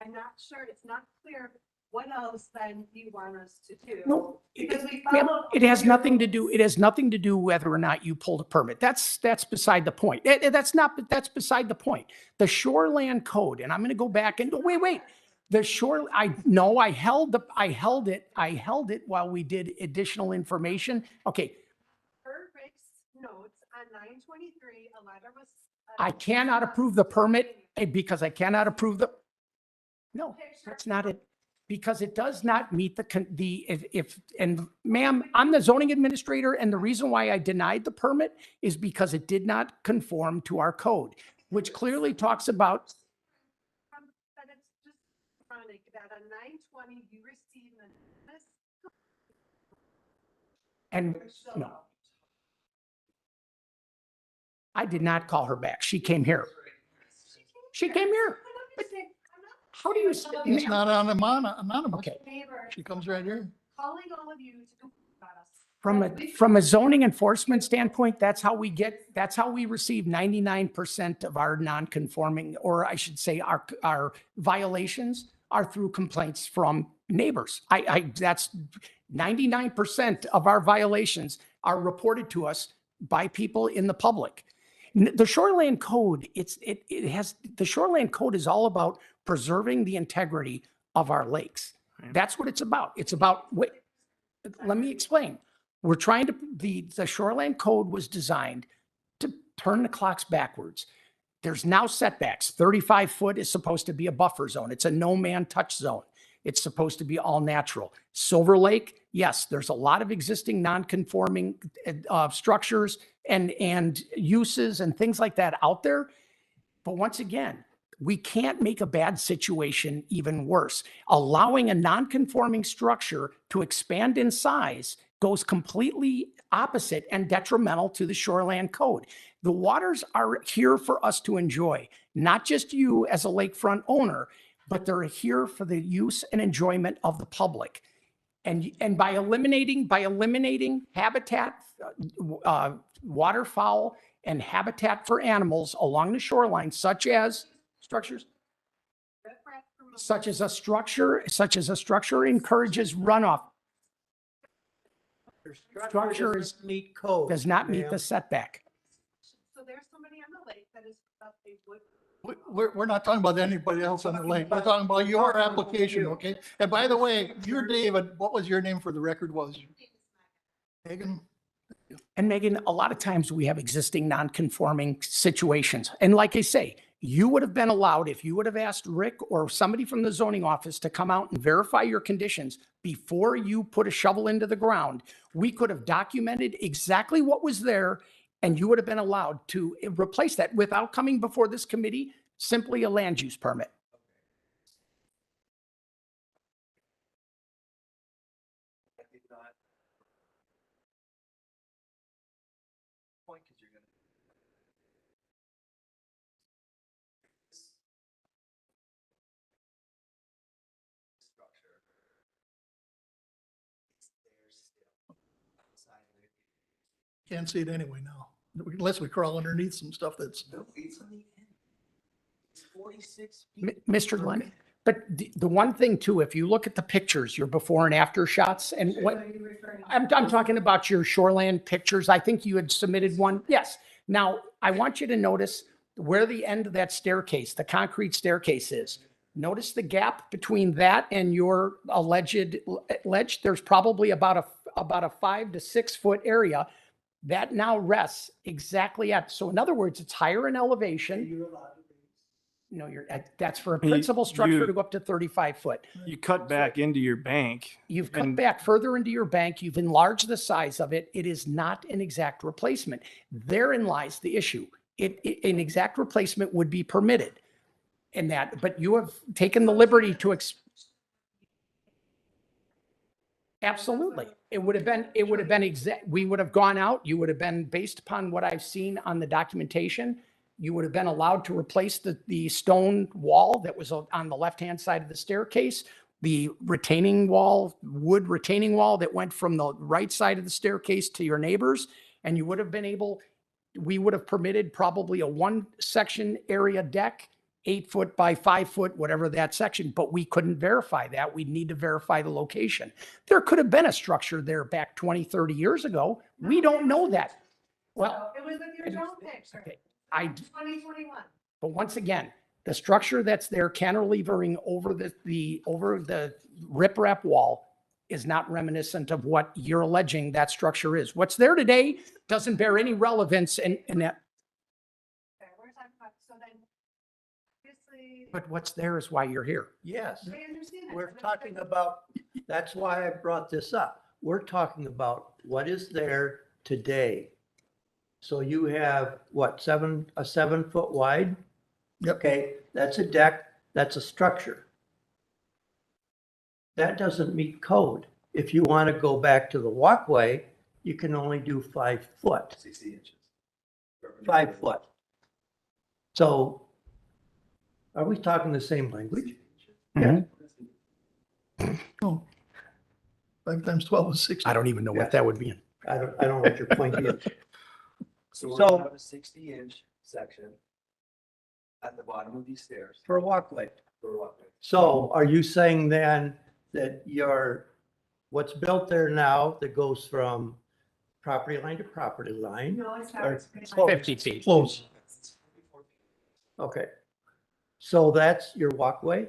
I'm not sure, it's not clear what else then you want us to do. No, Because we ma'am, followed. it has nothing to do whether or not you pulled a permit. That's beside the point. That's beside the point. The Shoreland Code, and I'm going to go back and wait. The shore, no, I held it while we did additional information. Okay, Per Rick's notes on 9/23, a letter was. I cannot approve the permit because I cannot approve the, no, that's not it. Because it does not meet and ma'am, I'm the zoning administrator, and the reason why I denied the permit is because it did not conform to our code, which clearly talks about, But it's just chronic that on 9/20, you received an. and no. I did not call her back. She came here. She came here. But how do you? It's not anonymous. Okay. She comes right here. Calling all of you to complain about us. From a zoning enforcement standpoint, that's how we receive 99% of our non-conforming, or I should say our violations are through complaints from neighbors. That's 99% of our violations are reported to us by people in the public. The Shoreland Code, the Shoreland Code is all about preserving the integrity of our lakes. That's what it's about. It's about, wait, let me explain. We're trying to, the Shoreland Code was designed to turn the clocks backwards. There's now setbacks. 35 foot is supposed to be a buffer zone. It's a no man touch zone. It's supposed to be all natural. Silver Lake, yes, there's a lot of existing non-conforming structures and uses and things like that out there. But once again, we can't make a bad situation even worse. Allowing a non-conforming structure to expand in size goes completely opposite and detrimental to the Shoreland Code. The waters are here for us to enjoy, not just you as a lakefront owner, but they're here for the use and enjoyment of the public. And by eliminating habitat, waterfowl and habitat for animals along the shoreline, such as structures, such as a structure encourages runoff. Structure meet code. does not meet ma'am. the setback. So there's somebody on the lake that is up a wood. We're not talking about anybody else on the lake. We're talking about your application, okay? And by the way, you're David. What was your name for the record was? Megan? And Megan, a lot of times we have existing non-conforming situations. And like I say, you would have been allowed, if you would have asked Rick or somebody from the zoning office to come out and verify your conditions before you put a shovel into the ground, we could have documented exactly what was there, and you would have been allowed to replace that without coming before this committee, simply a land use permit. I did not. Point, 'cause you're gonna. Structure. It's there still. Outside of it. Can't see it anyway now, unless we crawl underneath some stuff that's. No, it's on the end. It's 46 feet. Mr. Glenn, but the one thing too, if you look at the pictures, your before and after shots, and what, I'm talking about your shoreland pictures. I think you had submitted one. Yes. Now, I want you to notice where the end of that staircase, the concrete staircase is. Notice the gap between that and your alleged ledge. There's probably about a 5 to 6 foot area that now rests exactly at. So in other words, it's higher in elevation. No, that's for a principal structure to go up to 35 foot. You cut back into your bank. You've cut back further into your bank. You've enlarged the size of it. It is not an exact replacement. Therein lies the issue. An exact replacement would be permitted in that, but you have taken the liberty to absolutely. It would have been exact. We would have gone out. You would have been, based upon what I've seen on the documentation, you would have been allowed to replace the stone wall that was on the left-hand side of the staircase, the retaining wall, wood retaining wall that went from the right side of the staircase to your neighbors. And you would have been able, we would have permitted probably a 1 section area deck, 8 foot by 5 foot, whatever that section, but we couldn't verify that. We'd need to verify the location. There could have been a structure there back 20, 30 years ago. We don't know that. Well, It was with your drone picture. okay. 2021. But once again, The structure that's there cantilevering over over the riprap wall is not reminiscent of what you're alleging that structure is. What's there today doesn't bear any relevance in that, Okay, we're talking about, so then, obviously. but what's there is why you're here. Yes, I understand that. we're talking about, that's why I brought this up. We're talking about what is there today. So you have what, a 7-foot wide? Yep. Okay, that's a deck, that's a structure. That doesn't meet code. If you want to go back to the walkway, you can only do 5 foot, 60 inches. 5 foot. So are we talking the same language? Mhm. Oh. 5 times 12 is 60. I don't even know what that would be. I don't know what your point is. So we're So- gonna have a 60-inch section at the bottom of these stairs For a walkway. for a walkway. So are you saying then that what's built there now that goes from property line to property line? No, it's Or not. It's close? 50 feet. Close. Okay. So that's your walkway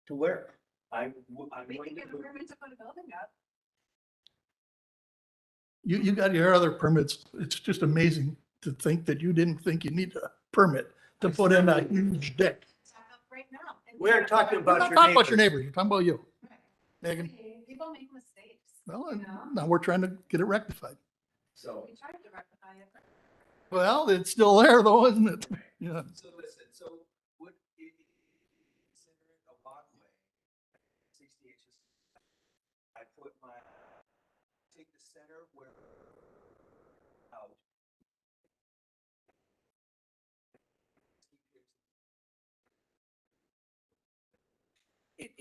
to where? I'm We going can to get a move. permit to put a building up. You got your other permits. It's just amazing to think that you didn't think you need a permit to put in a huge deck. It's up right now. And We're talking We're about not your talking about your neighbors. neighbors. We're talking about you. Megan. Hey, people make mistakes. Well, you and know? now we're trying to get it rectified. So, We tried to rectify it. Well, it's still there though, isn't it? Yeah. so listen, so would you consider it a walkway? 60 inches. I put take the center where out.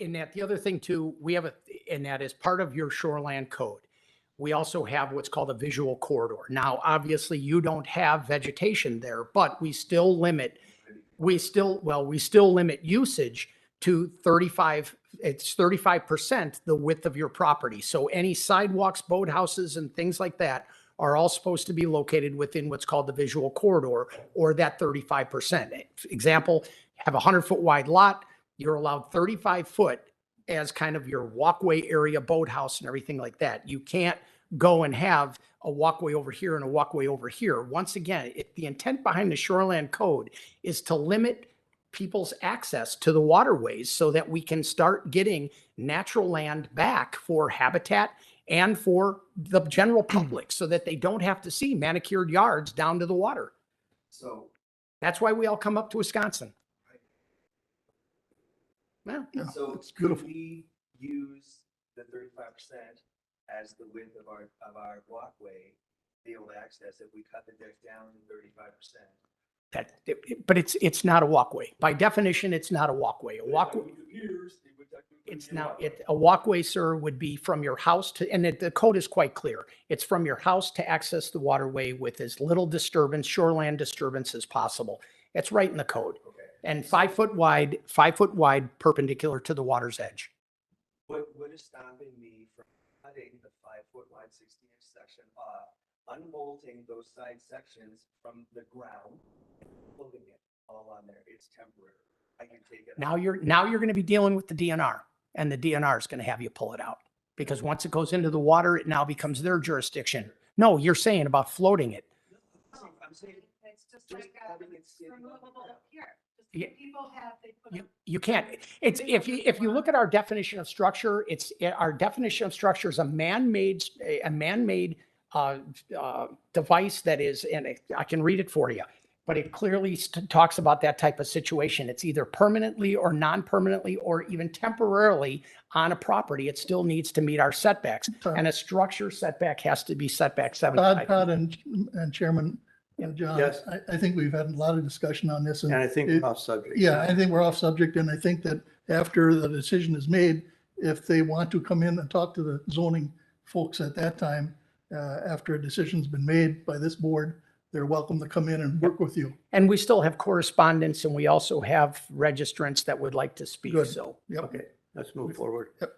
And that the other thing too, we have and that is part of your shoreland code. We also have what's called a visual corridor. Now, obviously you don't have vegetation there, but we still limit usage to 35% the width of your property. So any sidewalks, boathouses and things like that are all supposed to be located within what's called the visual corridor or that 35%. Example, have a 100-foot wide lot, you're allowed 35 foot as kind of your walkway area, boathouse and everything like that. You can't go and have a walkway over here and a walkway over here. Once again, the intent behind the shoreland code is to limit people's access to the waterways so that we can start getting natural land back for habitat and for the general public so that they don't have to see manicured yards down to the water. So That's why we all come up to Wisconsin. Well, Yeah, So it's could beautiful. we use the 35% as the width of our walkway, be able to access if we cut the deck down to 35%? but it's not a walkway. By definition, it's not a walkway. A walkway, a walkway, sir, would be from your house to, and the code is quite clear. It's from your house to access the waterway with as little disturbance, shoreland disturbance as possible. It's right in the code. Okay. And 5 foot wide perpendicular to the water's edge. What is stopping me from cutting the 5-foot wide 60-inch section off, unbolting those side sections from the ground, putting it all on there? It's temporary. I can take it. Now you're going to be dealing with the DNR, and the DNR is going to have you pull it out because once it goes into the water, it now becomes their jurisdiction. No, you're saying about floating it. I'm saying It's just just like having it sit on the removable ground. here. Just Yeah. people have, they put. You can't, it's, if you look at our definition of structure, our definition of structure is a man-made device that is, and I can read it for you, but it clearly talks about that type of situation. It's either permanently or non-permanently or even temporarily on a property. It still needs to meet our setbacks. And a structure setback has to be setback 75 Todd feet. and Chairman John, Yes. I think we've had a lot of discussion on this. And I think we're off subject. Yeah, I think we're off subject, and I think that after the decision is made, if they want to come in and talk to the zoning folks at that time, after a decision's been made by this board, they're welcome to come in and work with you. And we still have correspondence and we also have registrants that would like to speak, Good. so. Yep. Okay, let's move forward. Yep.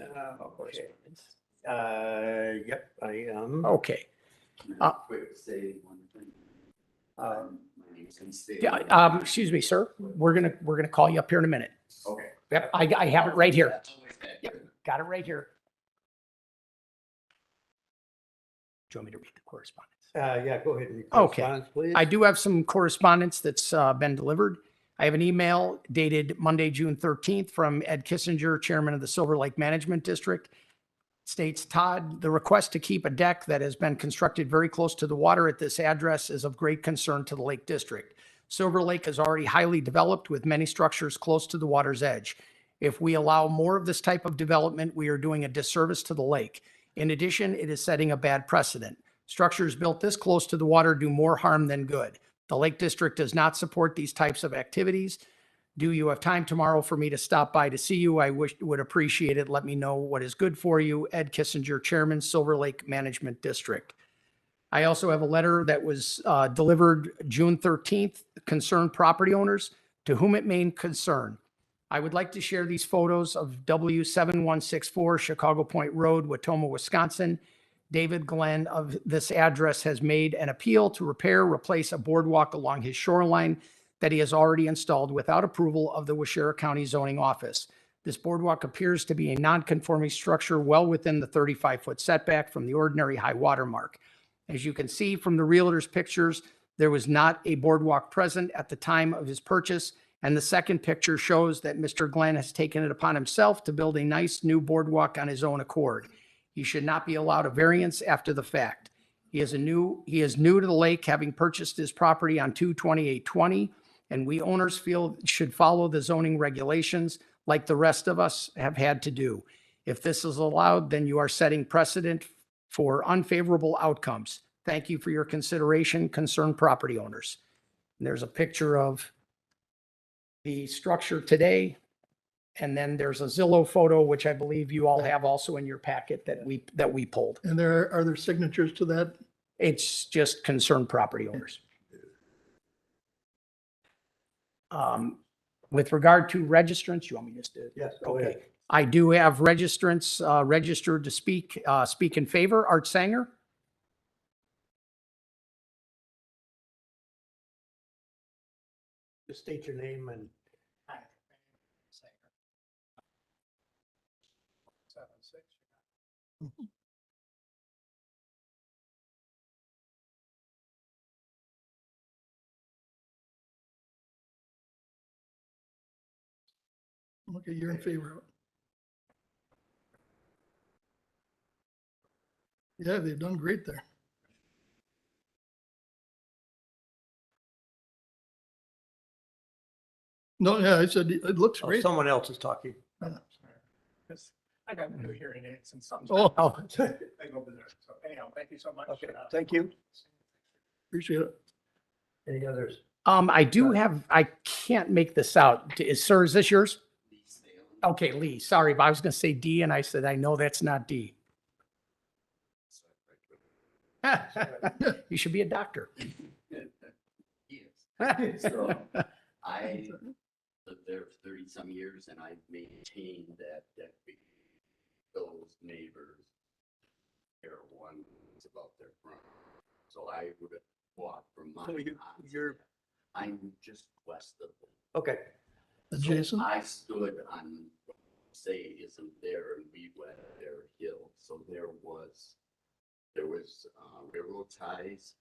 Okay. Yep, I am. Okay. Quick, say one thing. My name's Steve. Yeah, excuse me, sir. We're gonna call you up here in a minute. Okay. Yep, I have it right here. Yep, got it right here. Do you want me to read the correspondence? Yeah, go ahead and read Okay. correspondence, please. I do have some correspondence that's been delivered. I have an email dated Monday, June 13th from Ed Kissinger, Chairman of the Silver Lake Management District. States, Todd, the request to keep a deck that has been constructed very close to the water at this address is of great concern to the Lake District. Silver Lake is already highly developed with many structures close to the water's edge. If we allow more of this type of development, we are doing a disservice to the lake. In addition, it is setting a bad precedent. Structures built this close to the water do more harm than good. The Lake District does not support these types of activities. Do you have time tomorrow for me to stop by to see you? I would appreciate it. Let me know what is good for you. Ed Kissinger, Chairman, Silver Lake Management District. I also have a letter that was delivered June 13th, concerned property owners to whom it may concern. I would like to share these photos of W7164 Chicago Point Road, Watoma, Wisconsin. David Glenn of this address has made an appeal to replace a boardwalk along his shoreline that he has already installed without approval of the Waushara County Zoning Office. This boardwalk appears to be a non-conforming structure well within the 35-foot setback from the ordinary high water mark. As you can see from the realtor's pictures, there was not a boardwalk present at the time of his purchase, and the second picture shows that Mr. Glenn has taken it upon himself to build a nice new boardwalk on his own accord. He should not be allowed a variance after the fact. He is new to the lake, having purchased his property on 2/28/20, and we owners feel should follow the zoning regulations like the rest of us have had to do. If this is allowed, then you are setting precedent for unfavorable outcomes. Thank you for your consideration, concerned property owners. And there's a picture of the structure today. And then there's a Zillow photo, which I believe you all have also in your packet that we pulled. And are there signatures to that? It's just concerned property owners. With regard to registrants, you want me just to? Yes, go Okay. ahead. I do have registrants registered to speak in favor. Art Sanger. Just state your name and. Okay, you're in favor of it. Yeah, they've done great there. No, yeah, I said it looks Oh, great. someone else is talking. I got new hearing aids and something. Oh, Oh, I go over there. So anyhow, thank you so much. Okay, thank you. appreciate it. Any others? I do have, I can't make this out. Sir, is this yours? Okay, Lee, sorry, but I was gonna say D and I said, I know that's not D. You should be a doctor. So I lived there for 30-some years and I maintained that those neighbors care one about their front. So I would have walked from my house. I'm just west of them. Okay. Adjacent? I stood on, say, isn't there, and we went their hill. So there was railroad ties,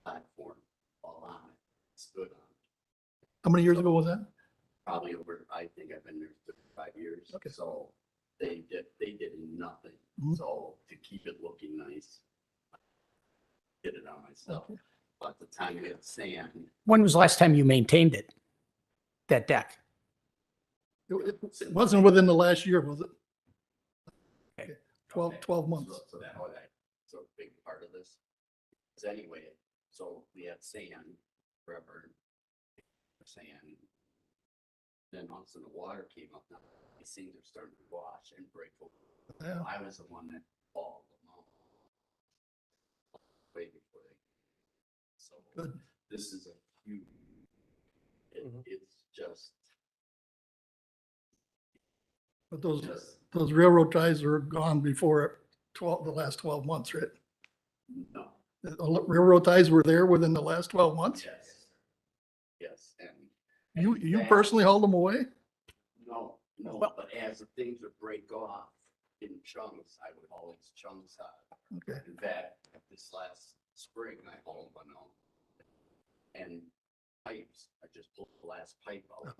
platform all on it, stood on it. How many years ago was that? Probably over, I think I've been there 35 years. Okay. So they did nothing. Mhm. So to keep it looking nice, I did it on myself. Okay. But the time we had sand, When was the last time you maintained it? That deck? It wasn't within the last year, was it? Okay. 12 months. So that's a big part of this. Because anyway, so we had sand forever. Sand. Then all of a sudden the water came up. Now these things are starting to wash and break over. Yeah. I was the one that hauled them out. Way before they. So Good. this is a huge. It's just. But those railroad ties are gone before the last 12 months, right? No, The railroad ties were there within the last 12 months? yes. Yes, and. You that- personally hauled them away? No, no, Well- but as the things would break off in chunks, I would haul these chunks out. Okay. In fact, this last spring, I hauled one out. And pipes, I just pulled the last pipe out.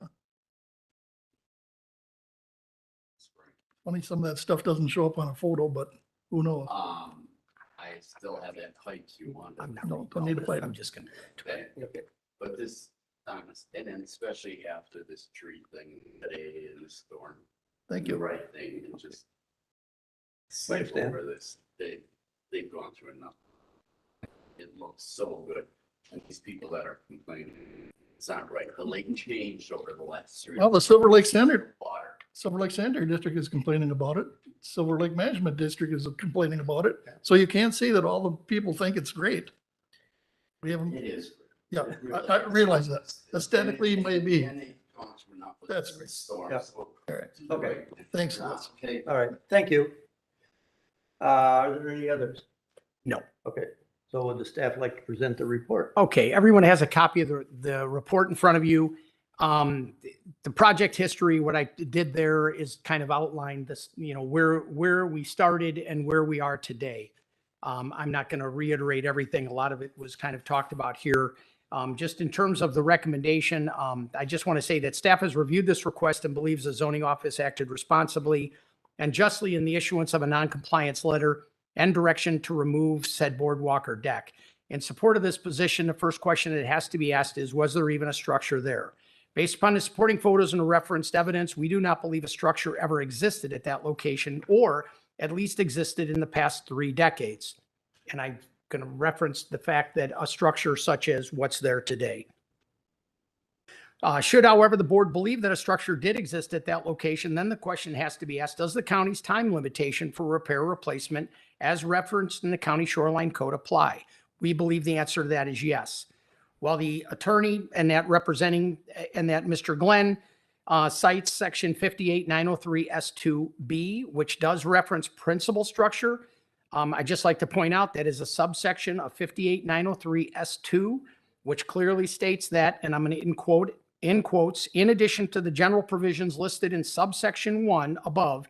Spring. Funny, some of that stuff doesn't show up on a photo, but who knows? I still have that pipe you want. No, don't need to fight. I'm just gonna. Okay, but this, and then especially after this tree thing today and the storm. Thank The you. right thing and just. I Skip understand. over this, they've gone through enough. It looks so good, and these people that are complaining, it's not right, the lake changed over the last 3 Well, the Silver Lake Standard, water. Silver Lake Sanitary District is complaining about it. Silver Lake Management District is complaining about it. So you can't say that all the people think it's great. We haven't, It is. yeah, It really I is. realize that. Aesthetically, And- maybe. and they've gone through enough with That's this great. storm, Yeah. so- All right. Okay. Thanks, Liz. Okay. All right, thank you. Are there any others? No. Okay, so would the staff like to present the report? Okay, everyone has a copy of the report in front of you. The project history, what I did there is kind of outlined this, where we started and where we are today. I'm not going to reiterate everything. A lot of it was kind of talked about here. Just in terms of the recommendation, I just want to say that staff has reviewed this request and believes the zoning office acted responsibly and justly in the issuance of a non-compliance letter and direction to remove said boardwalk or deck. In support of this position, the first question that has to be asked is, was there even a structure there? Based upon the supporting photos and the referenced evidence, we do not believe a structure ever existed at that location or at least existed in the past 3 decades. And I'm going to reference the fact that a structure such as what's there today. Should, however, the board believe that a structure did exist at that location, then the question has to be asked, does the county's time limitation for repair or replacement as referenced in the county shoreline code apply? We believe the answer to that is yes. While the attorney and that Mr. Glenn cites section 58903 S2B, which does reference principal structure, I'd just like to point out that is a subsection of 58903 S2, which clearly states that, and I'm going to in quotes, in addition to the general provisions listed in subsection 1 above,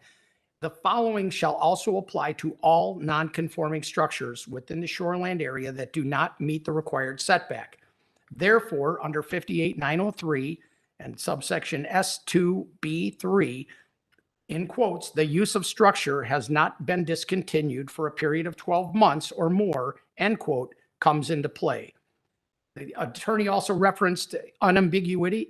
the following shall also apply to all non-conforming structures within the shoreland area that do not meet the required setback. Therefore, under 58903 and subsection S2B3, in quotes, the use of structure has not been discontinued for a period of 12 months or more, end quote, comes into play. The attorney also referenced unambiguity.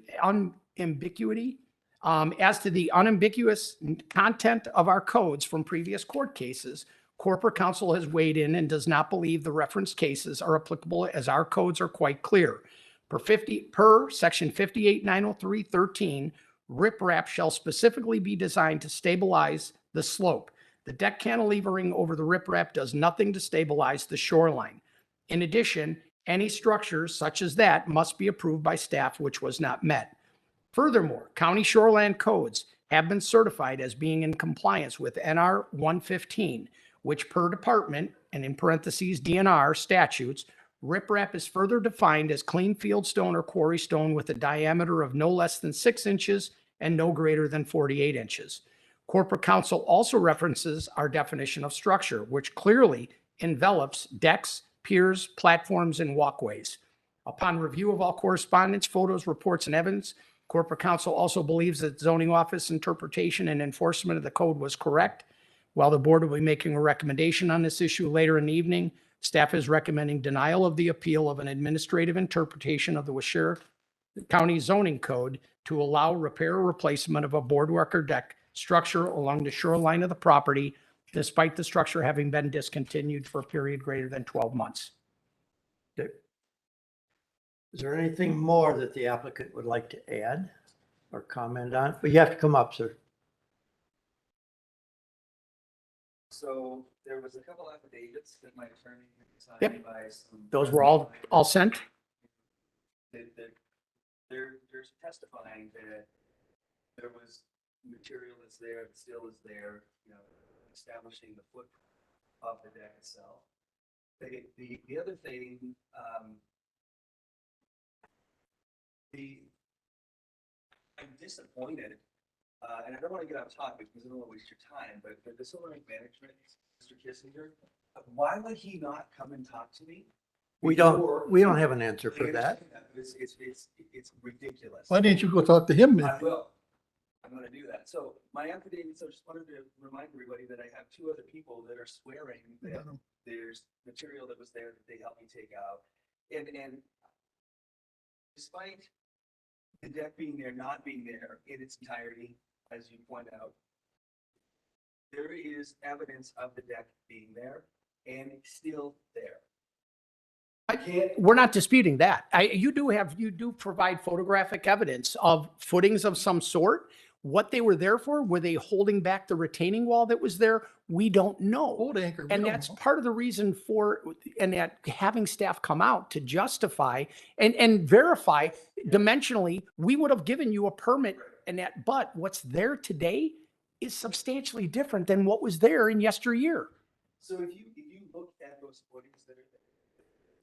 As to the unambiguous content of our codes from previous court cases, corporate counsel has weighed in and does not believe the referenced cases are applicable as our codes are quite clear. Per section 58903.13, riprap shall specifically be designed to stabilize the slope. The deck cantilevering over the riprap does nothing to stabilize the shoreline. In addition, any structures such as that must be approved by staff, which was not met. Furthermore, county shoreland codes have been certified as being in compliance with NR 115, which per department, and in parentheses DNR statutes, riprap is further defined as clean field stone or quarry stone with a diameter of no less than 6 inches and no greater than 48 inches. Corporate counsel also references our definition of structure, which clearly envelops decks, piers, platforms, and walkways. Upon review of all correspondence, photos, reports, and evidence, corporate counsel also believes that zoning office interpretation and enforcement of the code was correct. While the board will be making a recommendation on this issue later in the evening, staff is recommending denial of the appeal of an administrative interpretation of the Washira County zoning code to allow repair or replacement of a boardwalk or deck structure along the shoreline of the property, despite the structure having been discontinued for a period greater than 12 months. Okay. Is there anything more that the applicant would like to add or comment on? But you have to come up, sir. So there was a couple affidavits that my attorney signed Yep. by some. Those were all sent? They're testifying that there was material that's there, the steel is there, you know, establishing the footprint of the deck itself. The other thing, I'm disappointed, and I don't want to get off topic because I don't want to waste your time, but the Silver Lake management, Mr. Kissinger, why would he not come and talk to me? We before- don't have an answer I for that. understand It's ridiculous. Why didn't you go talk to him I then? will. I'm gonna do that. So my affidavit, so I just wanted to remind everybody that I have two other people that are swearing that there's material that was there that they helped me take out. And despite the deck being there, not being there in its entirety, as you point out, there is evidence of the deck being there and still there. We're not disputing that. You do provide photographic evidence of footings of some sort. What they were there for, were they holding back the retaining wall that was there? We don't know. Old anchor. we And don't that's know. part of the reason for, and that having staff come out to justify and verify dimensionally, we would have given you a permit and that, but what's there today is substantially different than what was there in yesteryear. So if you look at those footings that are there,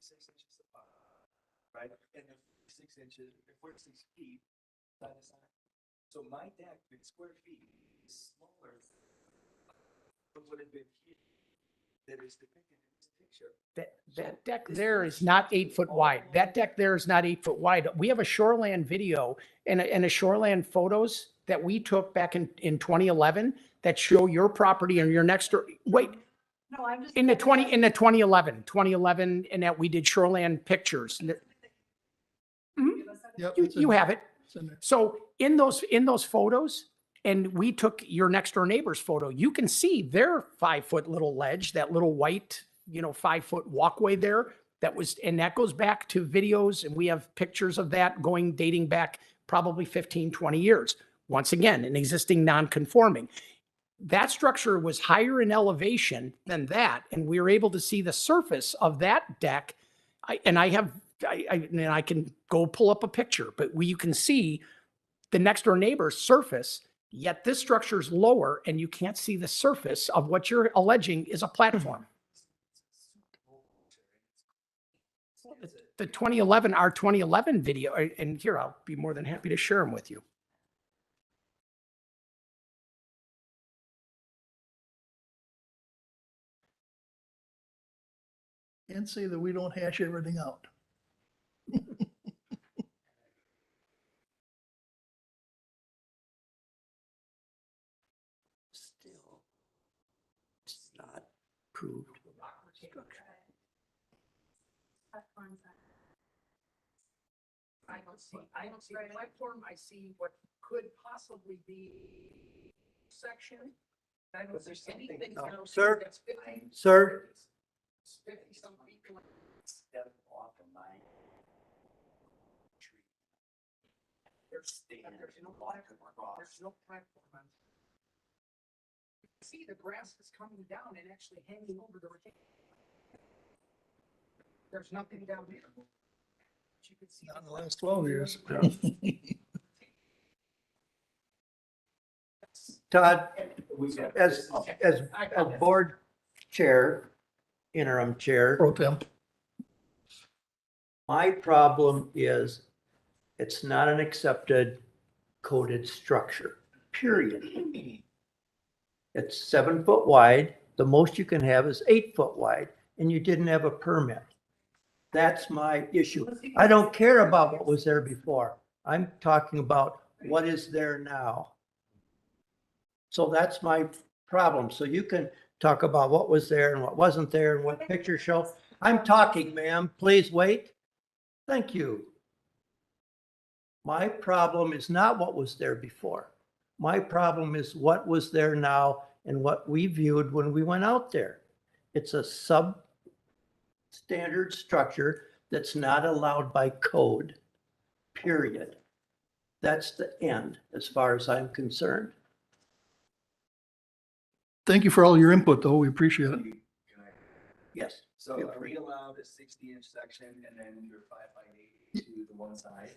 6 inches apart, right, and they're 6 inches, 46 feet side to side. So my deck in square feet is smaller than what would have been here that is depicted in this picture. That deck there is not 8 foot wide. That deck there is not 8 foot wide. We have a shoreland video and a shoreland photos that we took back in 2011 that show your property and your next door. Wait, No, I'm just. in the 2011, and that we did shoreland pictures. Yep, You, it's in you there. have it. It's in there. So in those photos, and we took your next door neighbor's photo, you can see their 5 foot little ledge, that little white, 5 foot walkway there. And that goes back to videos, and we have pictures of that dating back probably 15, 20 years. Once again, an existing non-conforming. That structure was higher in elevation than that, and we were able to see the surface of that deck. I can go pull up a picture, but you can see the next door neighbor's surface, yet this structure is lower and you can't see the surface of what you're alleging is a platform. The 2011, our 2011 video, and here, I'll be more than happy to share them with you. And say that we don't hash everything out. Still, it's not proved. I don't see a platform. I see what could possibly be section. I don't see anything. No. I don't see Sir? that's 50. Sir? 50 some feet. Step off of my tree. There's no platform. There's no platform. You can see the grass is coming down and actually hanging over the retaining. There's nothing down here. But you can see Not in the last 12 years. Todd, as I board chair, interim chair, Pro temp. my problem is it's not an accepted coded structure, period. It's 7 foot wide. The most you can have is 8 foot wide, and you didn't have a permit. That's my issue. I don't care about what was there before. I'm talking about what is there now. So that's my problem. So you can talk about what was there and what wasn't there and what pictures show. I'm talking, ma'am. Please wait. Thank you. My problem is not what was there before. My problem is what was there now and what we viewed when we went out there. It's a substandard structure that's not allowed by code, period. That's the end as far as I'm concerned. Thank you for all your input, though. We appreciate it. Yes. So Feel are free. we allowed a 60-inch section and then your 5 by 8 to the one side?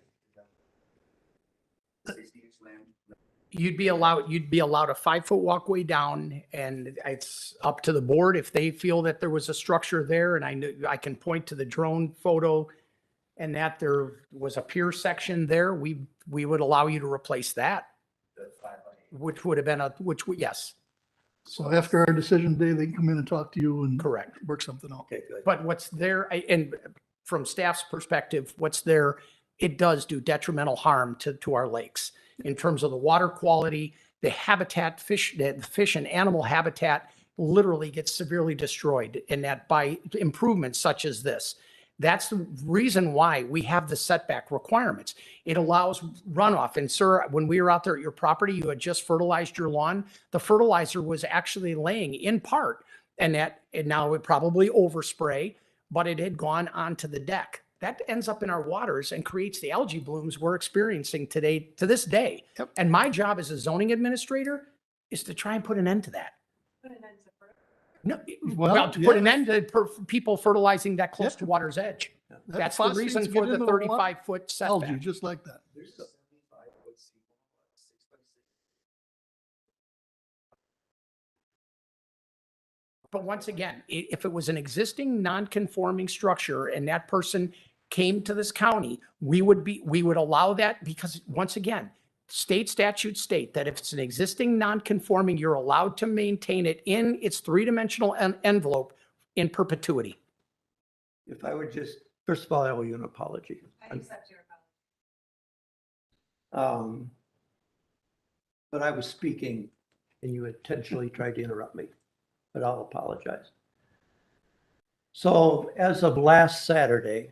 60 You'd be allowed a 5-foot walkway down, and it's up to the board if they feel that there was a structure there, and I can point to the drone photo and that there was a pier section there, we would allow you to replace that. Which would have been yes. So after our decision day, they can come in and talk to you and Correct. work something out. Okay, good. But what's there, and from staff's perspective, what's there, it does do detrimental harm to our lakes in terms of the water quality, the habitat, the fish and animal habitat literally gets severely destroyed, and that by improvements such as this. That's the reason why we have the setback requirements. It allows runoff. And sir, when we were out there at your property, you had just fertilized your lawn. The fertilizer was actually laying in part, and now it would probably overspray, but it had gone onto the deck. That ends up in our waters and creates the algae blooms we're experiencing today, to this day. Yep. And my job as a zoning administrator is to try and put an end to that. No, well, to put an end to people fertilizing that close to water's edge. That's the reason for the 35-foot Algae, setback. just like that. But once again, if it was an existing non-conforming structure and that person came to this county, we would allow that because once again, state statutes state that if it's an existing non-conforming, you're allowed to maintain it in its three-dimensional envelope in perpetuity. If I would just, first of all, I owe you an apology. I accept your apology. But I was speaking and you intentionally tried to interrupt me, but I'll apologize. So as of last Saturday,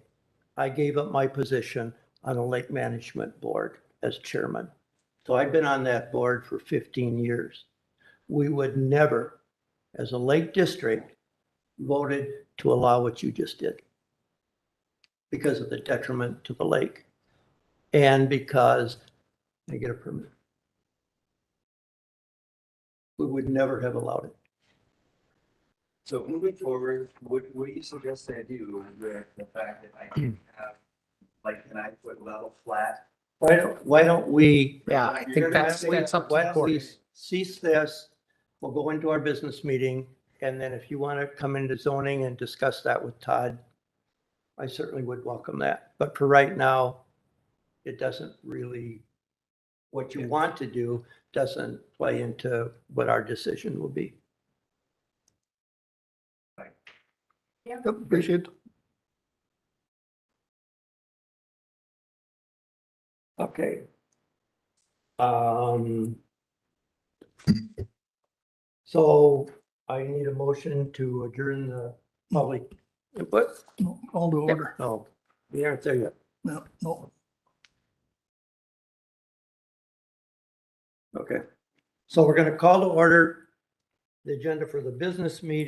I gave up my position on a lake management board as chairman. So I've been on that board for 15 years. We would never, as a lake district, voted to allow what you just did because of the detriment to the lake and because I get a permit. We would never have allowed it. So moving forward, what do you suggest I do with the fact that I can have, like, can I put level flat? Why don't we? Yeah, I think that's up to Why the don't court. we cease this? We'll go into our business meeting, and then if you want to come into zoning and discuss that with Todd, I certainly would welcome that. But for right now, it doesn't really, what you want to do doesn't play into what our decision will be. Yep, appreciate it. Okay. So I need a motion to adjourn the public input. No, call to order. No, we aren't there yet. No. Okay. So we're going to call to order the agenda for the business meeting.